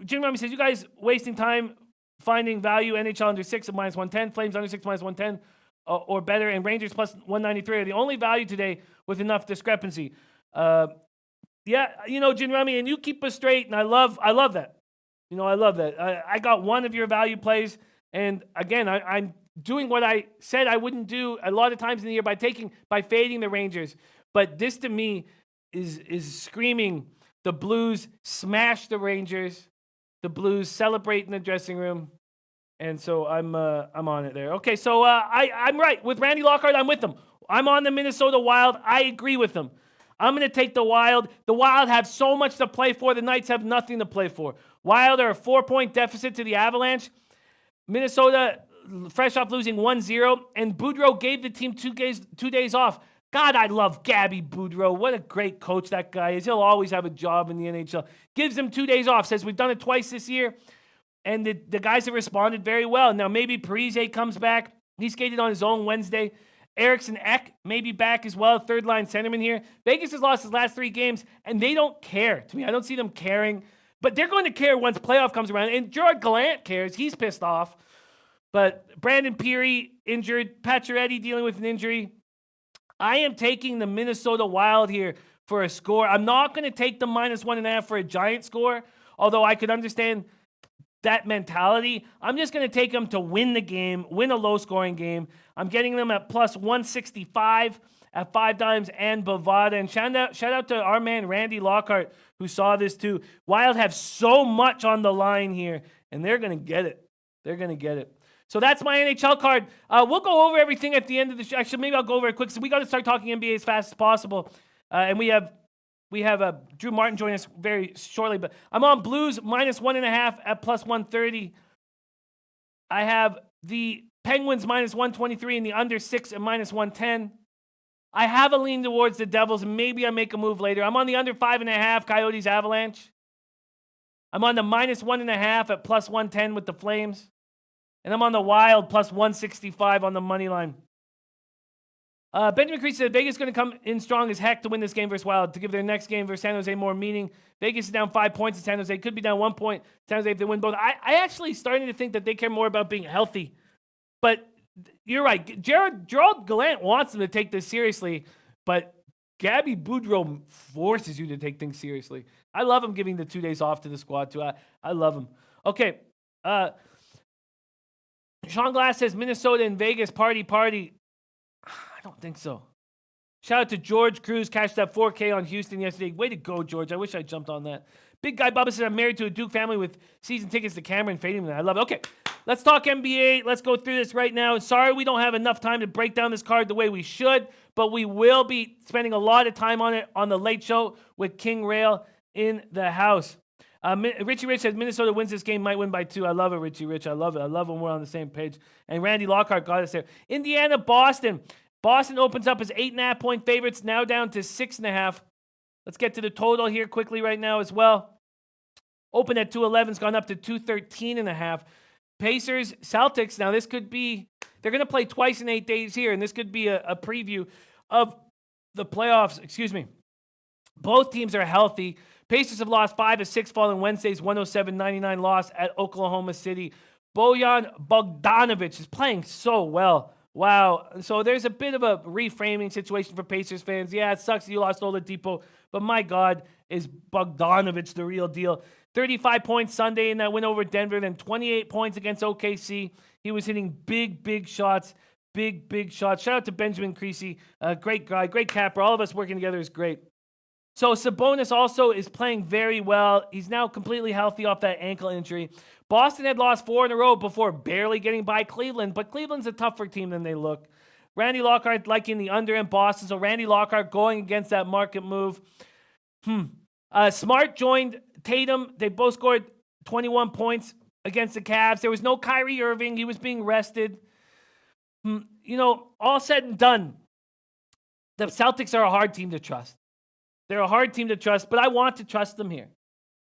Jim Rummy says, you guys wasting time finding value. NHL under 6 at -110. Flames under 6 -110. Or better, and Rangers plus 193 are the only value today with enough discrepancy. Jim Rummy, and you keep us straight, and I love that. I love that. I got one of your value plays, and again, I'm doing what I said I wouldn't do a lot of times in the year by fading the Rangers. But this to me is screaming the Blues smash the Rangers, the Blues celebrate in the dressing room. And so I'm on it there. Okay, so I'm right. With Randy Lockhart, I'm with him. I'm on the Minnesota Wild. I agree with him. I'm going to take the Wild. The Wild have so much to play for. The Knights have nothing to play for. Wild are a 4-point deficit to the Avalanche. Minnesota, fresh off losing 1-0. And Boudreau gave the team 2 days off. God, I love Gabby Boudreau. What a great coach that guy is. He'll always have a job in the NHL. Gives them 2 days off. Says we've done it twice this year. And the guys have responded very well. Now, maybe Parise comes back. He skated on his own Wednesday. Eriksson Ek may be back as well, third-line centerman here. Vegas has lost his last 3 games, and they don't care. To me, I don't see them caring. But they're going to care once playoff comes around. And Gerard Gallant cares. He's pissed off. But Brandon Peary injured. Pacioretty dealing with an injury. I am taking the Minnesota Wild here for a score. I'm not going to take the -1.5 for a giant score, although I could understand that mentality. I'm just going to take them to win the game, win a low-scoring game. I'm getting them at plus 165 at 5 times and Bovada. And shout out to our man Randy Lockhart, who saw this too. Wild have so much on the line here, and they're going to get it. They're going to get it. So that's my NHL card. We'll go over everything at the end of the show. Actually, maybe I'll go over it quick. So we got to start talking NBA as fast as possible. And we have Drew Martin joining us very shortly, but I'm on Blues -1.5 at plus 130. I have the Penguins -123 and the under 6 at -110. I have a lean towards the Devils, and maybe I make a move later. I'm on the under 5.5 Coyotes Avalanche. I'm on the -1.5 at +110 with the Flames. And I'm on the Wild +165 on the money line. Benjamin Crease said Vegas is going to come in strong as heck to win this game versus Wild to give their next game versus San Jose more meaning. Vegas is down 5 points in San Jose. Could be down 1 point San Jose if they win both. I actually starting to think that they care more about being healthy. But you're right. Gerald Gallant wants them to take this seriously, but Gabby Boudreau forces you to take things seriously. I love him giving the 2 days off to the squad too. I love him. Okay. Sean Glass says Minnesota and Vegas party. I don't think so. Shout out to George Cruz, cashed that $4K on Houston yesterday. Way to go, George. I wish I jumped on that. Big Guy Bubba says I'm married to a Duke family with season tickets to Cameron fading. I love it. Okay, let's talk NBA. Let's go through this right now. Sorry we don't have enough time to break down this card the way we should, but we will be spending a lot of time on it on the Late Show with King Rail in the house. Richie Rich says Minnesota wins this game, might win by 2. I love it, Richie Rich. I love it. I love when we're on the same page. And Randy Lockhart got us there. Indiana, Boston. Boston opens up as 8.5-point favorites, now down to 6.5. Let's get to the total here quickly right now as well. Open at 211, it's gone up to 213.5. Pacers, Celtics. Now this could be, they're going to play twice in 8 days here, and this could be a preview of the playoffs. Excuse me. Both teams are healthy. Pacers have lost 5 of 6 following Wednesday's 107-99 loss at Oklahoma City. Bojan Bogdanovic is playing so well. Wow. So there's a bit of a reframing situation for Pacers fans. Yeah, it sucks you lost Oladipo, but my God, is Bogdanovic the real deal. 35 points Sunday in that win over Denver, then 28 points against OKC. He was hitting big shots. Big shots. Shout out to Benjamin Creasy. Great guy, great capper. All of us working together is great. So Sabonis also is playing very well. He's now completely healthy off that ankle injury. Boston had lost 4 in a row before barely getting by Cleveland, but Cleveland's a tougher team than they look. Randy Lockhart liking the under in Boston, so Randy Lockhart going against that market move. Smart joined Tatum. They both scored 21 points against the Cavs. There was no Kyrie Irving. He was being rested. All said and done, the Celtics are a hard team to trust. They're a hard team to trust, but I want to trust them here.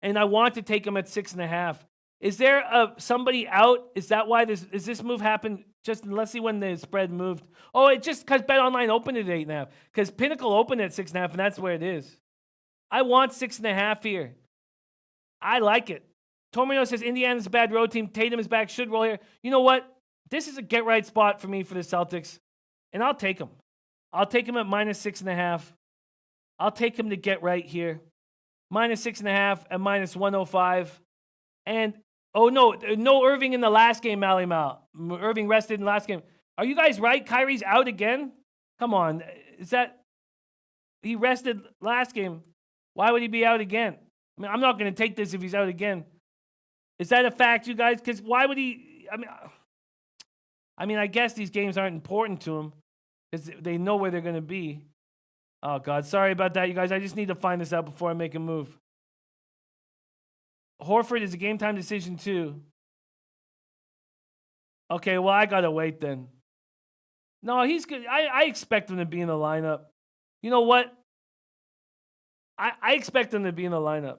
And I want to take them at 6.5. Is there somebody out? Is that why this move happened? Let's see when the spread moved. Oh, it just because BetOnline opened at 8.5. Because Pinnacle opened at 6.5, and that's where it is. I want 6.5 here. I like it. Tomino says Indiana's a bad road team. Tatum is back. Should roll here. You know what? This is a get-right spot for me for the Celtics, and I'll take them. I'll take them at -6.5. I'll take him to get right here. -6.5 at -105. And, no Irving in the last game, Mally Mal. Irving rested in the last game. Are you guys right? Kyrie's out again? Come on. He rested last game. Why would he be out again? I mean, I'm not going to take this if he's out again. Is that a fact, you guys? Because why would he? I guess these games aren't important to him because they know where they're going to be. Oh, God. Sorry about that, you guys. I just need to find this out before I make a move. Horford is a game-time decision, too. Okay, well, I got to wait then. No, he's good. I expect him to be in the lineup. You know what? I expect him to be in the lineup.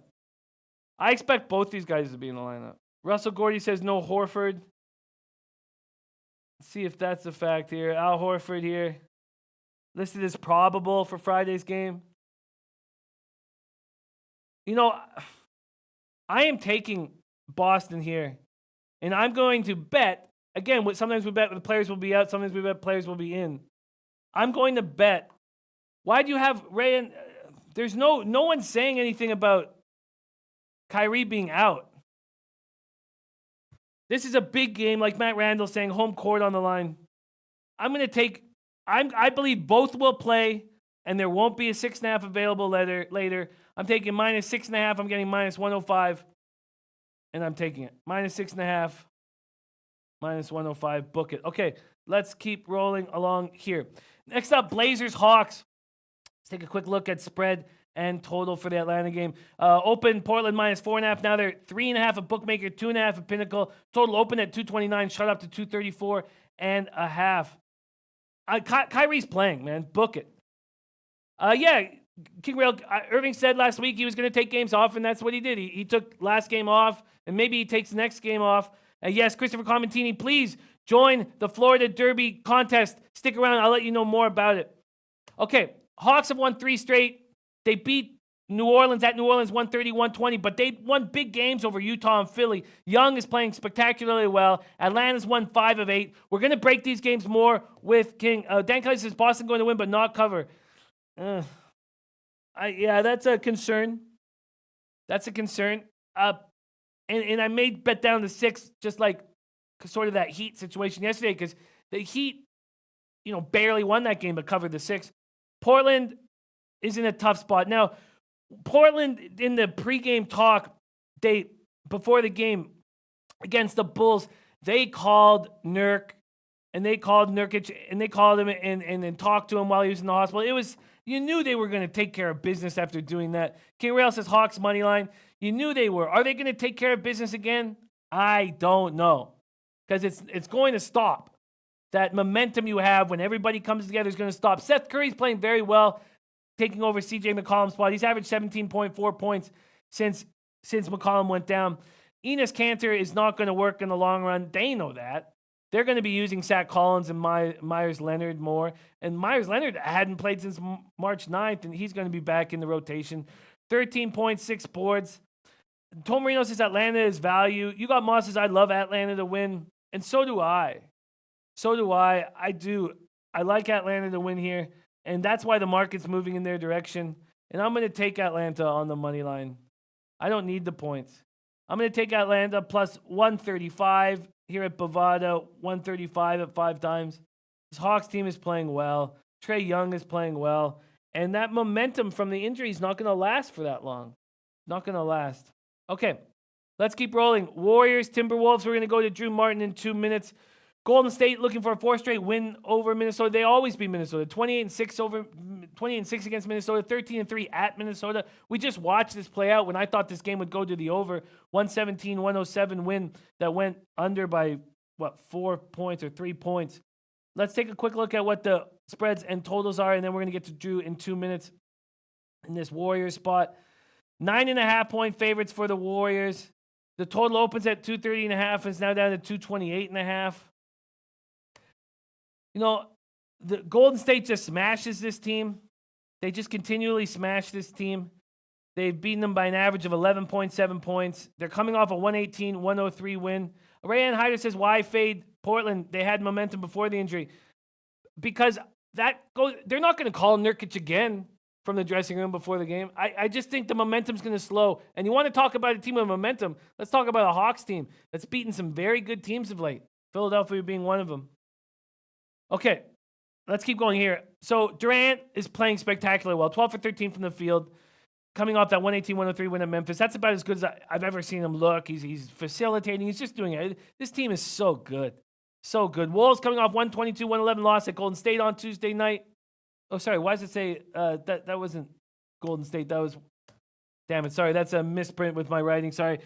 I expect both these guys to be in the lineup. Russell Gordy says no Horford. Let's see if that's a fact here. Al Horford here. Listed as probable for Friday's game. I am taking Boston here. And I'm going to bet, again, sometimes we bet the players will be out, sometimes we bet players will be in. I'm going to bet. Why do you have Ray and... There's no one saying anything about Kyrie being out. This is a big game, like Matt Randall saying, home court on the line. I'm going to take... I believe both will play, and there won't be a 6.5 available later. I'm taking -6.5. I'm getting -105, and I'm taking it. -6.5, -105. Book it. Okay, let's keep rolling along here. Next up, Blazers Hawks. Let's take a quick look at spread and total for the Atlanta game. Open Portland -4.5. Now they're 3.5 at Bookmaker, 2.5 at Pinnacle. Total open at 229, shut up to 234.5. Kyrie's playing, man. Book it. Yeah, King Rail, Irving said last week he was going to take games off, and that's what he did. He took last game off, and maybe he takes the next game off. Yes, Christopher Comentini, please join the Florida Derby contest. Stick around. I'll let you know more about it. Okay, Hawks have won 3 straight. They beat New Orleans at New Orleans 130-120, but they won big games over Utah and Philly. Young is playing spectacularly well. Atlanta's won 5 of 8. We're going to break these games more with King. Dan Kelly says Boston going to win but not cover. Yeah, that's a concern. That's a concern. And I may bet down to 6, just like sort of that Heat situation yesterday, because the Heat, barely won that game but covered the 6. Portland is in a tough spot. Now, Portland, in the pregame talk, before the game against the Bulls, they called Nurk, and they called Nurkic, and they called him and talked to him while he was in the hospital. You knew they were going to take care of business after doing that. King Rail says Hawks money line. You knew they were. Are they going to take care of business again? I don't know, because it's going to stop. That momentum you have when everybody comes together is going to stop. Seth Curry's playing very well, taking over CJ McCollum's spot. He's averaged 17.4 points since McCollum went down. Enes Kanter is not going to work in the long run. They know that. They're going to be using Zach Collins and Myers Leonard more. And Myers Leonard hadn't played since March 9th, and he's going to be back in the rotation. 13.6 boards. Tom Marino says Atlanta is value. You got Moss says I love Atlanta to win. And so do I. I do. I like Atlanta to win here. And that's why the market's moving in their direction. And I'm going to take Atlanta on the money line. I don't need the points. I'm going to take Atlanta plus 135 here at Bovada, 135 at 5 times. This Hawks team is playing well. Trae Young is playing well. And that momentum from the injury is not going to last for that long. Not going to last. Okay, let's keep rolling. Warriors, Timberwolves. We're going to go to Drew Martin in 2 minutes. Golden State looking for a 4th straight win over Minnesota. They always beat Minnesota. 28-6 against Minnesota. 13-3 at Minnesota. We just watched this play out when I thought this game would go to the over. 117-107 win that went under by 4 points or 3 points. Let's take a quick look at what the spreads and totals are, and then we're going to get to Drew in 2 minutes in this Warriors spot. 9.5-point favorites for the Warriors. The total opens at 230.5 and is now down to 228.5. The Golden State just smashes this team. They just continually smash this team. They've beaten them by an average of 11.7 points. They're coming off a 118-103 win. Rayanne Hyder says, why fade Portland? They had momentum before the injury. Because they're not going to call Nurkic again from the dressing room before the game. I just think the momentum's going to slow. And you want to talk about a team with momentum, let's talk about a Hawks team that's beaten some very good teams of late. Philadelphia being one of them. Okay, let's keep going here. So Durant is playing spectacularly well. 12 for 13 from the field, coming off that 118-103 win at Memphis. That's about as good as I've ever seen him look. He's facilitating. He's just doing it. This team is so good. So good. Wolves coming off 122-111 loss at Golden State on Tuesday night. Oh, sorry. Why does it say that wasn't Golden State? That was, damn it. Sorry, that's a misprint with my writing. Sorry.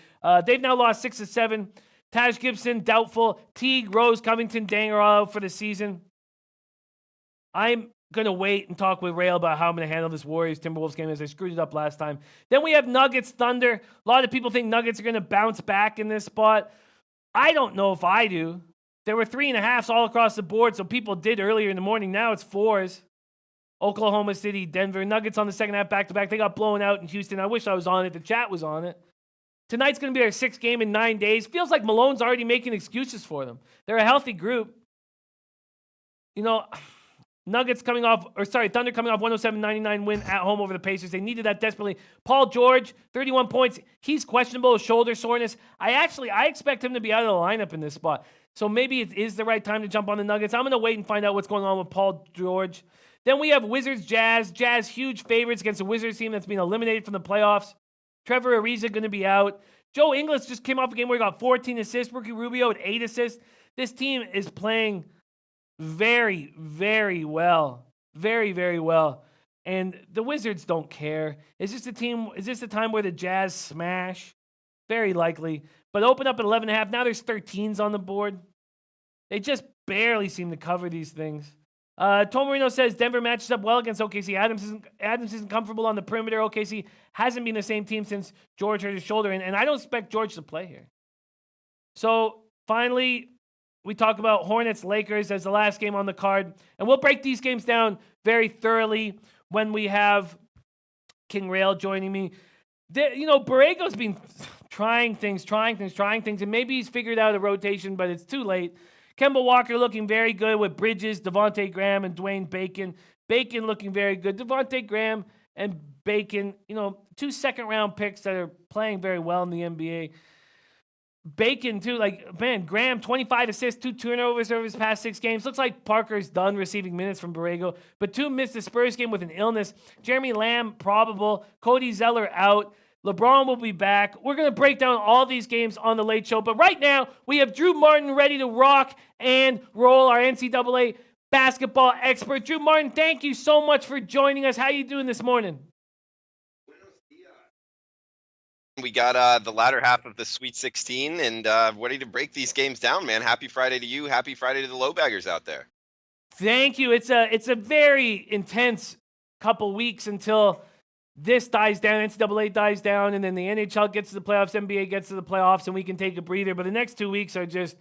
They've now lost 6 of 7. Taj Gibson, doubtful. Teague, Rose, Covington, Dang are all out for the season. I'm going to wait and talk with Rail about how I'm going to handle this Warriors-Timberwolves game as I screwed it up last time. Then we have Nuggets-Thunder. A lot of people think Nuggets are going to bounce back in this spot. I don't know if I do. There were 3.5s all across the board, so people did earlier in the morning. Now it's 4s. Oklahoma City, Denver. Nuggets on the second half back-to-back. They got blown out in Houston. I wish I was on it. The chat was on it. Tonight's going to be their 6th game in 9 days. Feels like Malone's already making excuses for them. They're a healthy group. Thunder coming off 107-99 win at home over the Pacers. They needed that desperately. Paul George, 31 points. He's questionable with shoulder soreness. I expect him to be out of the lineup in this spot. So maybe it is the right time to jump on the Nuggets. I'm going to wait and find out what's going on with Paul George. Then we have Wizards, Jazz. Jazz, huge favorites against a Wizards team that's been eliminated from the playoffs. Trevor Ariza going to be out. Joe Ingles just came off a game where he got 14 assists. Ricky Rubio had 8 assists. This team is playing very, very well. Very, very well. And the Wizards don't care. Is this the time where the Jazz smash? Very likely. But open up at 11.5. Now there's 13s on the board. They just barely seem to cover these things. Tom Marino says Denver matches up well against OKC. Adams isn't comfortable on the perimeter. OKC hasn't been the same team since George hurt his shoulder, and I don't expect George to play here. So finally, we talk about Hornets Lakers as the last game on the card, and we'll break these games down very thoroughly when we have King Rail joining me. Borrego's been trying things, and maybe he's figured out a rotation, but it's too late. Kemba Walker looking very good with Bridges, Devontae Graham, and Dwayne Bacon. Bacon looking very good. Devontae Graham and Bacon, 2 second-round picks that are playing very well in the NBA. Bacon, too, Graham, 25 assists, 2 turnovers over his past 6 games. Looks like Parker's done receiving minutes from Borrego. Batum missed the Spurs game with an illness. Jeremy Lamb, probable. Cody Zeller out. LeBron will be back. We're going to break down all these games on the Late Show. But right now, we have Drew Martin ready to rock and roll, our NCAA basketball expert. Drew Martin, thank you so much for joining us. How are you doing this morning? We got the latter half of the Sweet 16 and ready to break these games down, man. Happy Friday to you. Happy Friday to the low baggers out there. Thank you. It's a very intense couple weeks until this dies down, NCAA dies down, and then the NHL gets to the playoffs, NBA gets to the playoffs, and we can take a breather. But the next 2 weeks are just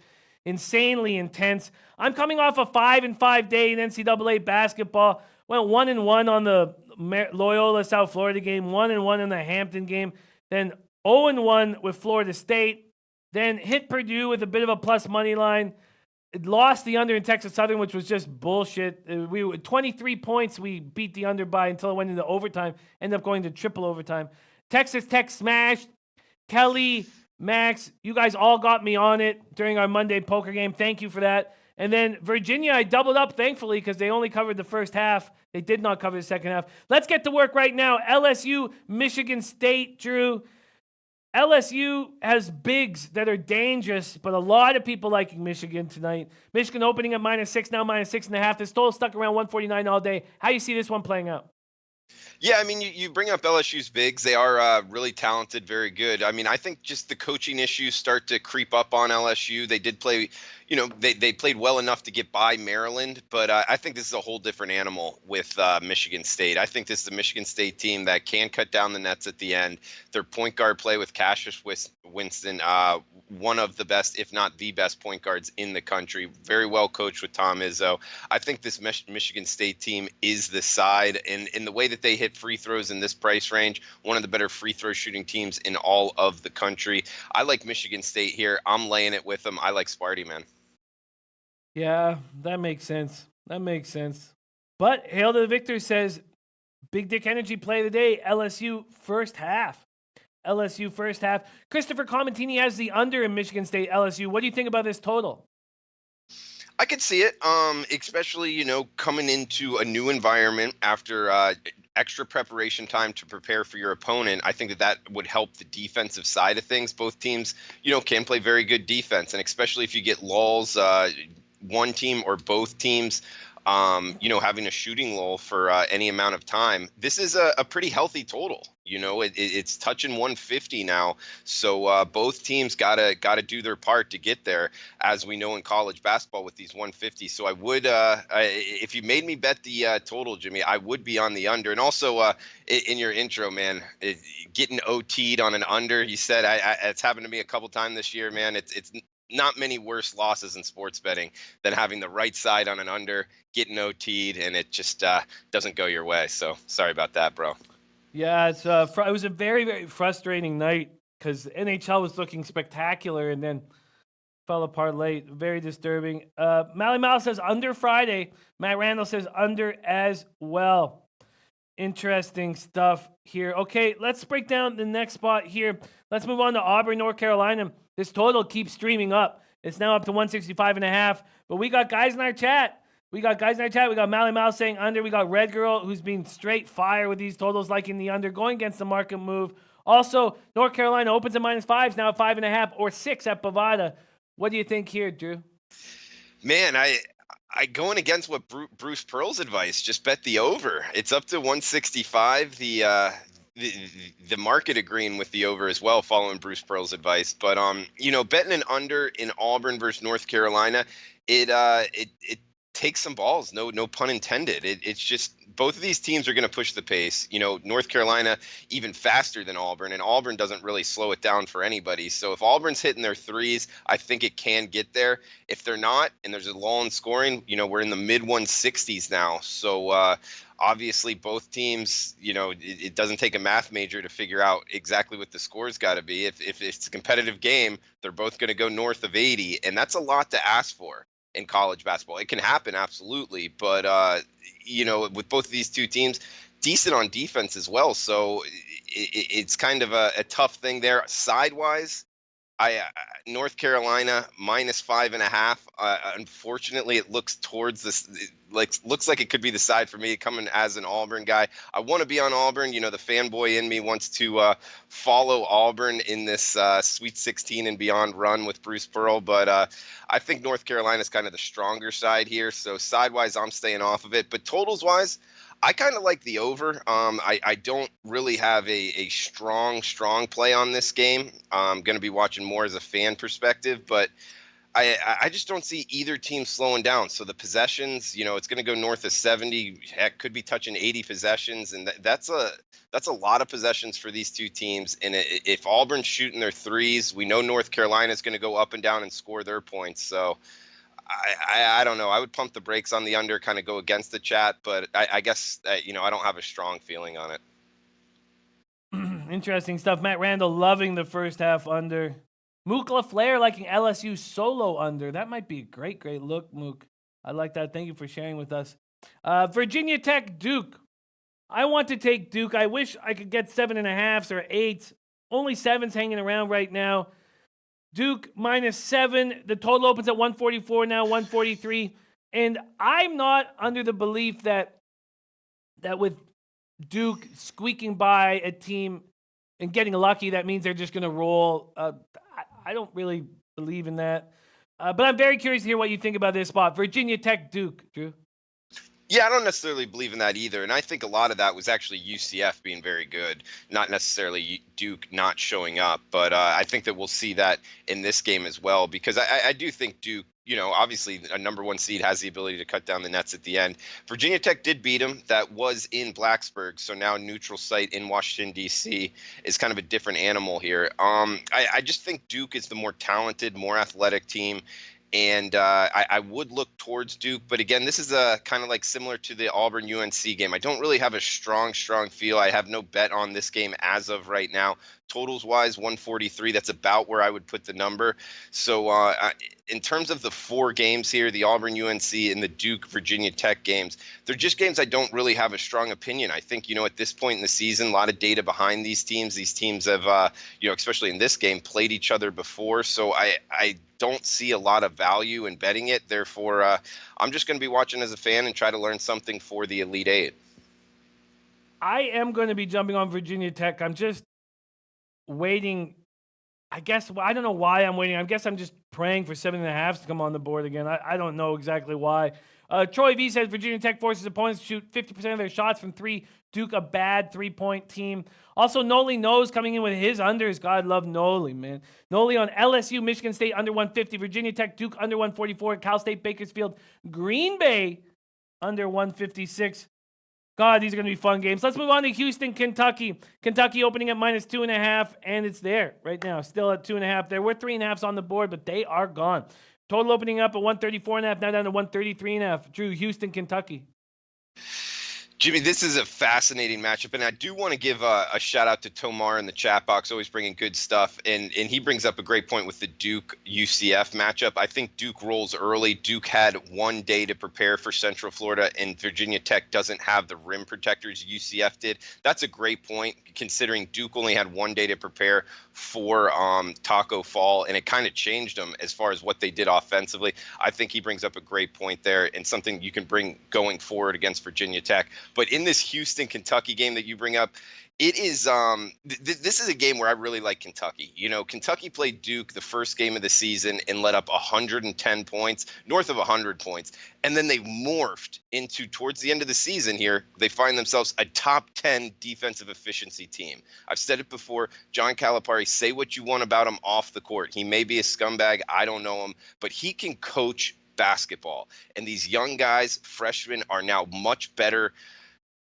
insanely intense. I'm coming off a 5-5 day in NCAA basketball. Went 1-1 on the Loyola South Florida game, 1-1 in the Hampton game, then 0-1 with Florida State, then hit Purdue with a bit of a plus money line. It lost the under in Texas Southern, which was just bullshit. We were 23 points we beat the under by until it went into overtime. Ended up going to triple overtime. Texas Tech smashed. Kelly, Max, you guys all got me on it during our Monday poker game. Thank you for that. And then Virginia, I doubled up, thankfully, because they only covered the first half. They did not cover the second half. Let's get to work right now. LSU, Michigan State, Drew. LSU has bigs that are dangerous, but a lot of people liking Michigan tonight. Michigan opening at -6, now -6.5. This total stuck around 149 all day. How do you see this one playing out? Yeah, I mean, you bring up LSU's bigs. They are really talented, very good. I mean, I think just the coaching issues start to creep up on LSU. They did play, they played well enough to get by Maryland, but I think this is a whole different animal with Michigan State. I think this is a Michigan State team that can cut down the nets at the end. Their point guard play with Cassius Winston, one of the best, if not the best point guards in the country. Very well coached with Tom Izzo. I think this Michigan State team is the side, and in the way that they hit free throws in this price range, one of the better free throw shooting teams in all of the country. I like Michigan State here. I'm laying it with them. I like Sparty, man. Yeah, that makes sense. But Hail to the Victor says, Big Dick Energy play of the day, LSU first half. Christopher Comentini has the under in Michigan State LSU. What do you think about this total? I could see it, especially, coming into a new environment after extra preparation time to prepare for your opponent. I think that would help the defensive side of things. Both teams, can play very good defense, and especially if you get lulls, one team or both teams, having a shooting lull for any amount of time. This is a pretty healthy total. It's touching 150 now. So both teams gotta do their part to get there, as we know in college basketball with these 150. So I would, if you made me bet the total, Jimmy, I would be on the under. And also in your intro, man, getting OT'd on an under, you said it's happened to me a couple times this year, man. It's not many worse losses in sports betting than having the right side on an under, getting OT'd, and it just doesn't go your way. So sorry about that, bro. Yeah, it was a very, very frustrating night because NHL was looking spectacular and then fell apart late. Very disturbing. Mally Mal says under Friday. Matt Randall says under as well. Interesting stuff here. Okay, let's break down the next spot here. Let's move on to Auburn, North Carolina. This total keeps streaming up. It's now up to 165.5. But we got guys in our chat. We got Mally Mal saying under. We got Red Girl, who's been straight fire with these totals, liking the under, going against the market move. Also, North Carolina opens at -5, now at 5.5 or 6 at Bovada. What do you think here, Drew? Man, I going against what Bruce Pearl's advice. Just bet the over. It's up to 165. The market agreeing with the over as well, following Bruce Pearl's advice. But betting an under in Auburn versus North Carolina, it take some balls. No pun intended. It's just both of these teams are going to push the pace. North Carolina even faster than Auburn, and Auburn doesn't really slow it down for anybody. So if Auburn's hitting their threes, I think it can get there. If they're not, and there's a lull in scoring, we're in the mid 160s now. So obviously both teams, it doesn't take a math major to figure out exactly what the score's got to be. If it's a competitive game, they're both going to go north of 80, and that's a lot to ask for in college basketball. It can happen, absolutely, but with both of these two teams, decent on defense as well. So it's kind of a tough thing there. Sidewise, North Carolina -5.5. Unfortunately, it looks towards this. Looks like it could be the side for me coming as an Auburn guy. I want to be on Auburn. The fanboy in me wants to follow Auburn in this Sweet 16 and beyond run with Bruce Pearl. But I think North Carolina is kind of the stronger side here. So sidewise, I'm staying off of it. But totals wise, I kind of like the over. I don't really have a strong play on this game. I'm going to be watching more as a fan perspective, but I just don't see either team slowing down. So the possessions, it's going to go north of 70. Heck, could be touching 80 possessions, and that's a lot of possessions for these two teams. And if Auburn's shooting their threes, we know North Carolina is going to go up and down and score their points. So I don't know. I would pump the brakes on the under, kind of go against the chat, but I guess I don't have a strong feeling on it. Interesting stuff. Matt Randall loving the first half under. Mook LaFleur liking LSU solo under. That might be a great look, Mook. I like that. Thank you for sharing with us. Virginia Tech Duke. I want to take Duke. I wish I could get 7.5s or 8s. Only 7s hanging around right now. Duke -7. The total opens at 144 now, 143. And I'm not under the belief that with Duke squeaking by a team and getting lucky, that means they're just going to roll. I don't really believe in that. But I'm very curious to hear what you think about this spot. Virginia Tech Duke, Drew. Yeah, I don't necessarily believe in that either. And I think a lot of that was actually UCF being very good, not necessarily Duke not showing up. But I think that we'll see that in this game as well, because I do think Duke, obviously a number 1 seed has the ability to cut down the nets at the end. Virginia Tech did beat them. That was in Blacksburg. So now neutral site in Washington, D.C. is kind of a different animal here. I just think Duke is the more talented, more athletic team. And I would look towards Duke. But again, this is a kind of like similar to the Auburn UNC game. I don't really have a strong feel. I have no bet on this game as of right now. Totals wise, 143. That's about where I would put the number. So in terms of the 4 games here, the Auburn UNC and the Duke Virginia Tech games, they're just games I don't really have a strong opinion. I think, at this point in the season, a lot of data behind these teams. These teams have, especially in this game, played each other before. So I don't see a lot of value in betting it. Therefore, I'm just going to be watching as a fan and try to learn something for the Elite Eight. I am going to be jumping on Virginia Tech. I'm just waiting. I guess I don't know why I'm waiting. I guess I'm just praying for 7.5s to come on the board again. I don't know exactly why. Troy V says Virginia Tech forces opponents to shoot 50% of their shots from 3. Duke a bad 3-point team. Also, Noli knows coming in with his unders. God love Noli, man. Noli on LSU, Michigan State under 150, Virginia Tech, Duke under 144, Cal State, Bakersfield, Green Bay under 156. God, these are going to be fun games. Let's move on to Houston, Kentucky. Kentucky opening at -2.5, and it's there right now. Still at 2.5. There were 3.5s on the board, but they are gone. Total opening up at 134.5, now down to 133.5. Drew, Houston, Kentucky. Jimmy, this is a fascinating matchup, and I do want to give a shout out to Tomar in the chat box, always bringing good stuff, and he brings up a great point with the Duke-UCF matchup. I think Duke rolls early. Duke had 1 day to prepare for Central Florida, and Virginia Tech doesn't have the rim protectors UCF did. That's a great point, considering Duke only had 1 day to prepare for Taco Fall, and it kind of changed them as far as what they did offensively. I think he brings up a great point there, and something you can bring going forward against Virginia Tech. But in this Houston-Kentucky game that you bring up, it is this is a game where I really like Kentucky. Kentucky played Duke the first game of the season and let up 110 points, north of 100 points. And then they morphed into, towards the end of the season here, they find themselves a top 10 defensive efficiency team. I've said it before, John Calipari, say what you want about him off the court. He may be a scumbag, I don't know him, but he can coach basketball. And these young guys, freshmen, are now much better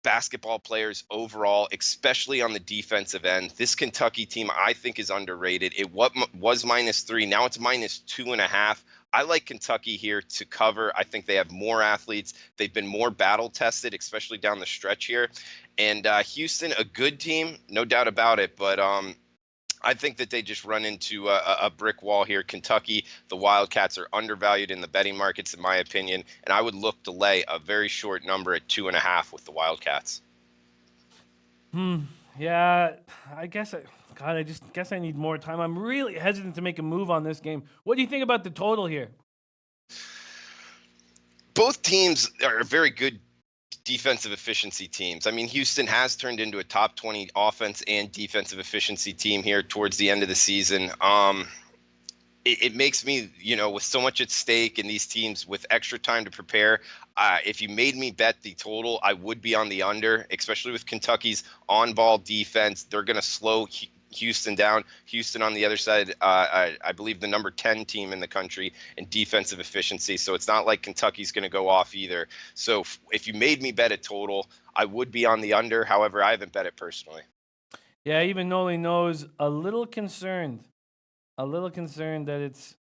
basketball players overall, especially on the defensive end. This Kentucky team, I think, is underrated. It was -3. Now it's -2.5. I like Kentucky here to cover. I think they have more athletes. They've been more battle tested, especially down the stretch here. And Houston, a good team, no doubt about it. But I think that they just run into a brick wall here. Kentucky, the Wildcats are undervalued in the betting markets, in my opinion, and I would look to lay a very short number at 2.5 with the Wildcats. Yeah, I guess I just guess I need more time. I'm really hesitant to make a move on this game. What do you think about the total here? Both teams are very good defensive efficiency teams. I mean, Houston has turned into a top 20 offense and defensive efficiency team here towards the end of the season. It makes me, with so much at stake in these teams with extra time to prepare, if you made me bet the total, I would be on the under, especially with Kentucky's on-ball defense. They're going to slow Houston down. Houston on the other side, I believe the number 10 team in the country in defensive efficiency. So it's not like Kentucky's going to go off either. So if you made me bet a total, I would be on the under. However, I haven't bet it personally. Yeah, even Noli knows a little concerned that it's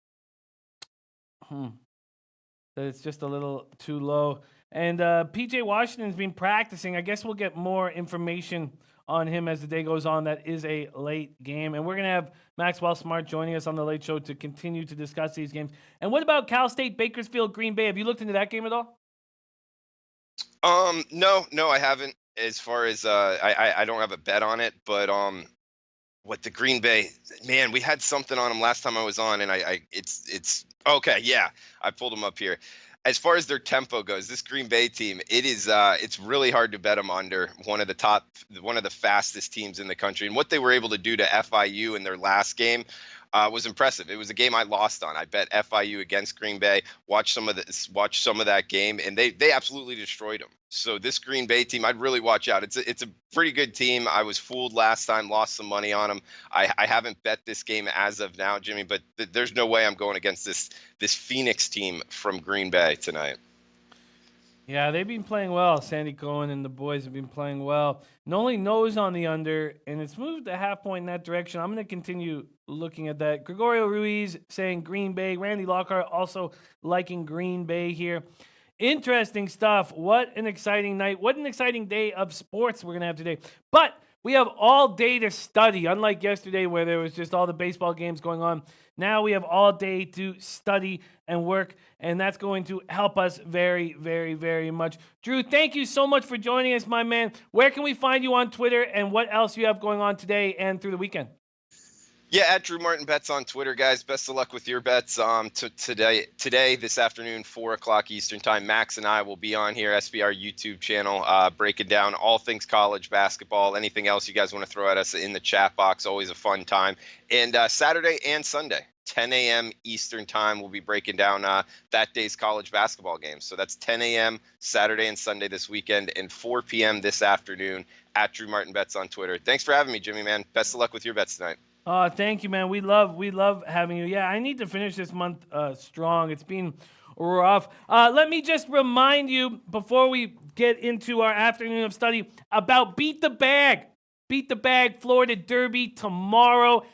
just a little too low. And PJ Washington's been practicing. I guess we'll get more information on him as the day goes on. That is a late game. And we're going to have Maxwell Smart joining us on the Late Show to continue to discuss these games. And what about Cal State, Bakersfield, Green Bay? Have you looked into that game at all? No, I haven't. As far as I don't have a bet on it, but what the Green Bay, man, we had something on them last time I was on, and it's okay. Yeah, I pulled them up here. As far as their tempo goes, this Green Bay team, it's really hard to bet them under one of the fastest teams in the country. And what they were able to do to FIU in their last game was impressive. It was a game I lost on. I bet FIU against Green Bay. Watched some of that game, and they absolutely destroyed them. So this Green Bay team, I'd really watch out. It's a pretty good team. I was fooled last time, lost some money on them. I haven't bet this game as of now, Jimmy, but there's no way I'm going against this Phoenix team from Green Bay tonight. Yeah, they've been playing well. Sandy Cohen and the boys have been playing well. Noli knows on the under, and it's moved a half point in that direction. I'm going to continue looking at that. Gregorio Ruiz saying Green Bay. Randy Lockhart also liking Green Bay here. Interesting stuff. What an exciting night. What an exciting day of sports we're going to have today. But we have all day to study, unlike yesterday where there was just all the baseball games going on. Now we have all day to study and work, and that's going to help us very, very, very much. Drew, thank you so much for joining us, my man. Where can we find you on Twitter, and what else you have going on today and through the weekend? Yeah, at Drew Martin Bets on Twitter, guys. Best of luck with your bets. Today, this afternoon, 4 o'clock Eastern time, Max and I will be on here, SBR YouTube channel, breaking down all things college basketball, anything else you guys want to throw at us in the chat box. Always a fun time. And Saturday and Sunday, 10 a.m. Eastern time, we'll be breaking down that day's college basketball games. So that's 10 a.m. Saturday and Sunday this weekend, and 4 p.m. this afternoon at Drew Martin Bets on Twitter. Thanks for having me, Jimmy, man. Best of luck with your bets tonight. Thank you, man. We love having you. Yeah, I need to finish this month strong. It's been rough. Let me just remind you before we get into our afternoon of study about Beat the Bag. Beat the Bag Florida Derby tomorrow.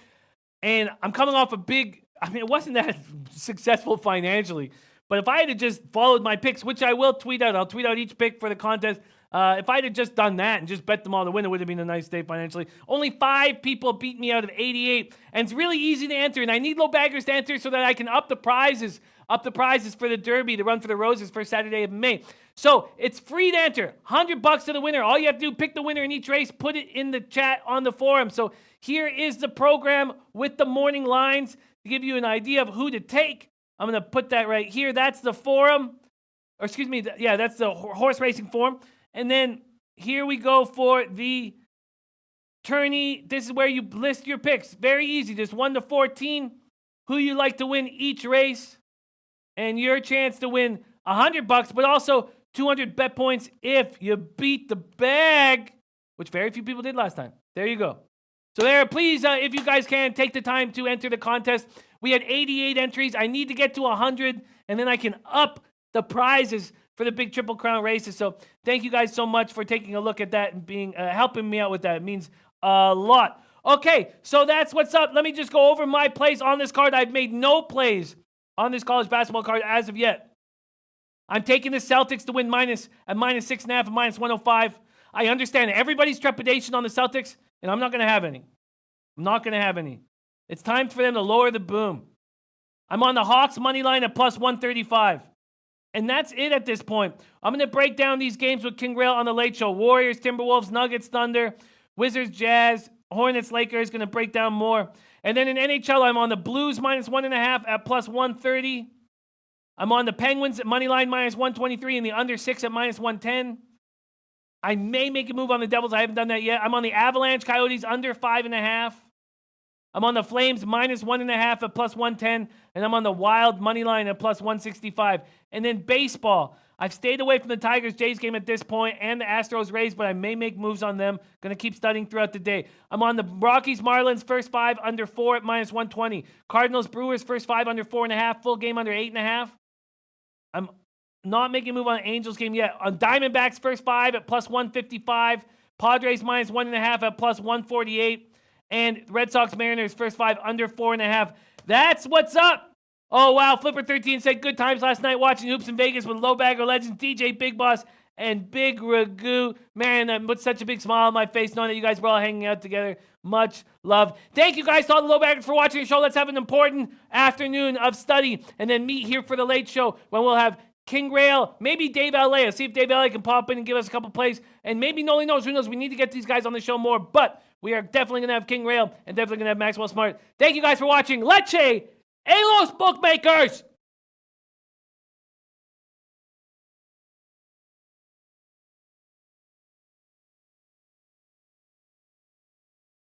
And I'm coming off it wasn't that successful financially, but if I had just followed my picks, which I will tweet out, I'll tweet out each pick for the contest. If I had just done that and just bet them all to win, it would have been a nice day financially. Only 5 people beat me out of 88, and it's really easy to enter. And I need low baggers to enter so that I can up the prizes for the Derby, the Run for the Roses, first Saturday of May. So it's free to enter. $100 to the winner. All you have to do, pick the winner in each race, put it in the chat on the forum. So here is the program with the morning lines to give you an idea of who to take. I'm going to put that right here. That's the forum. Or excuse me, that's the horse racing forum. And then here we go for the tourney. This is where you list your picks. Very easy, just 1 to 14. Who you like to win each race. And your chance to win $100, but also 200 bet points if you beat the bag, which very few people did last time. There you go. So there, please, if you guys can, take the time to enter the contest. We had 88 entries. I need to get to 100, and then I can up the prizes for the big Triple Crown races. So thank you guys so much for taking a look at that and being helping me out with that. It means a lot. Okay, so that's what's up. Let me just go over my plays on this card. I've made no plays on this college basketball card as of yet. I'm taking the Celtics to win -6.5 and -105. I understand everybody's trepidation on the Celtics, and I'm not going to have any. I'm not going to have any. It's time for them to lower the boom. I'm on the Hawks money line at +135. And that's it at this point. I'm going to break down these games with King Rail on the Late Show. Warriors, Timberwolves, Nuggets, Thunder, Wizards, Jazz, Hornets, Lakers. Going to break down more. And then in NHL, I'm on the Blues -1.5 at +130. I'm on the Penguins at money line -123 and the under 6 at -110. I may make a move on the Devils. I haven't done that yet. I'm on the Avalanche Coyotes under 5.5. I'm on the Flames -1.5 at +110. And I'm on the Wild money line at +165. And then baseball. I've stayed away from the Tigers-Jays game at this point and the Astros-Rays, but I may make moves on them. Going to keep studying throughout the day. I'm on the Rockies-Marlins first 5 under 4 at -120. Cardinals-Brewers first 5 under 4.5. Full game under 8.5. I'm not making a move on the Angels game yet. On Diamondbacks first 5 at +155. Padres -1.5 at +148. And Red Sox Mariners first 5 under 4.5. That's what's up. Oh, wow. Flipper13 said good times last night watching Hoops in Vegas with Low Bagger Legends, DJ Big Boss, and Big Ragu. Man, that puts such a big smile on my face knowing that you guys were all hanging out together. Much love. Thank you guys to all the Low Baggers for watching the show. Let's have an important afternoon of study and then meet here for the late show when we'll have King Rail, maybe Dave LA. See if Dave LA can pop in and give us a couple plays. And maybe Noli knows, who knows, we need to get these guys on the show more. But we are definitely going to have King Rail and definitely going to have Maxwell Smart. Thank you guys for watching. Leche, a los bookmakers!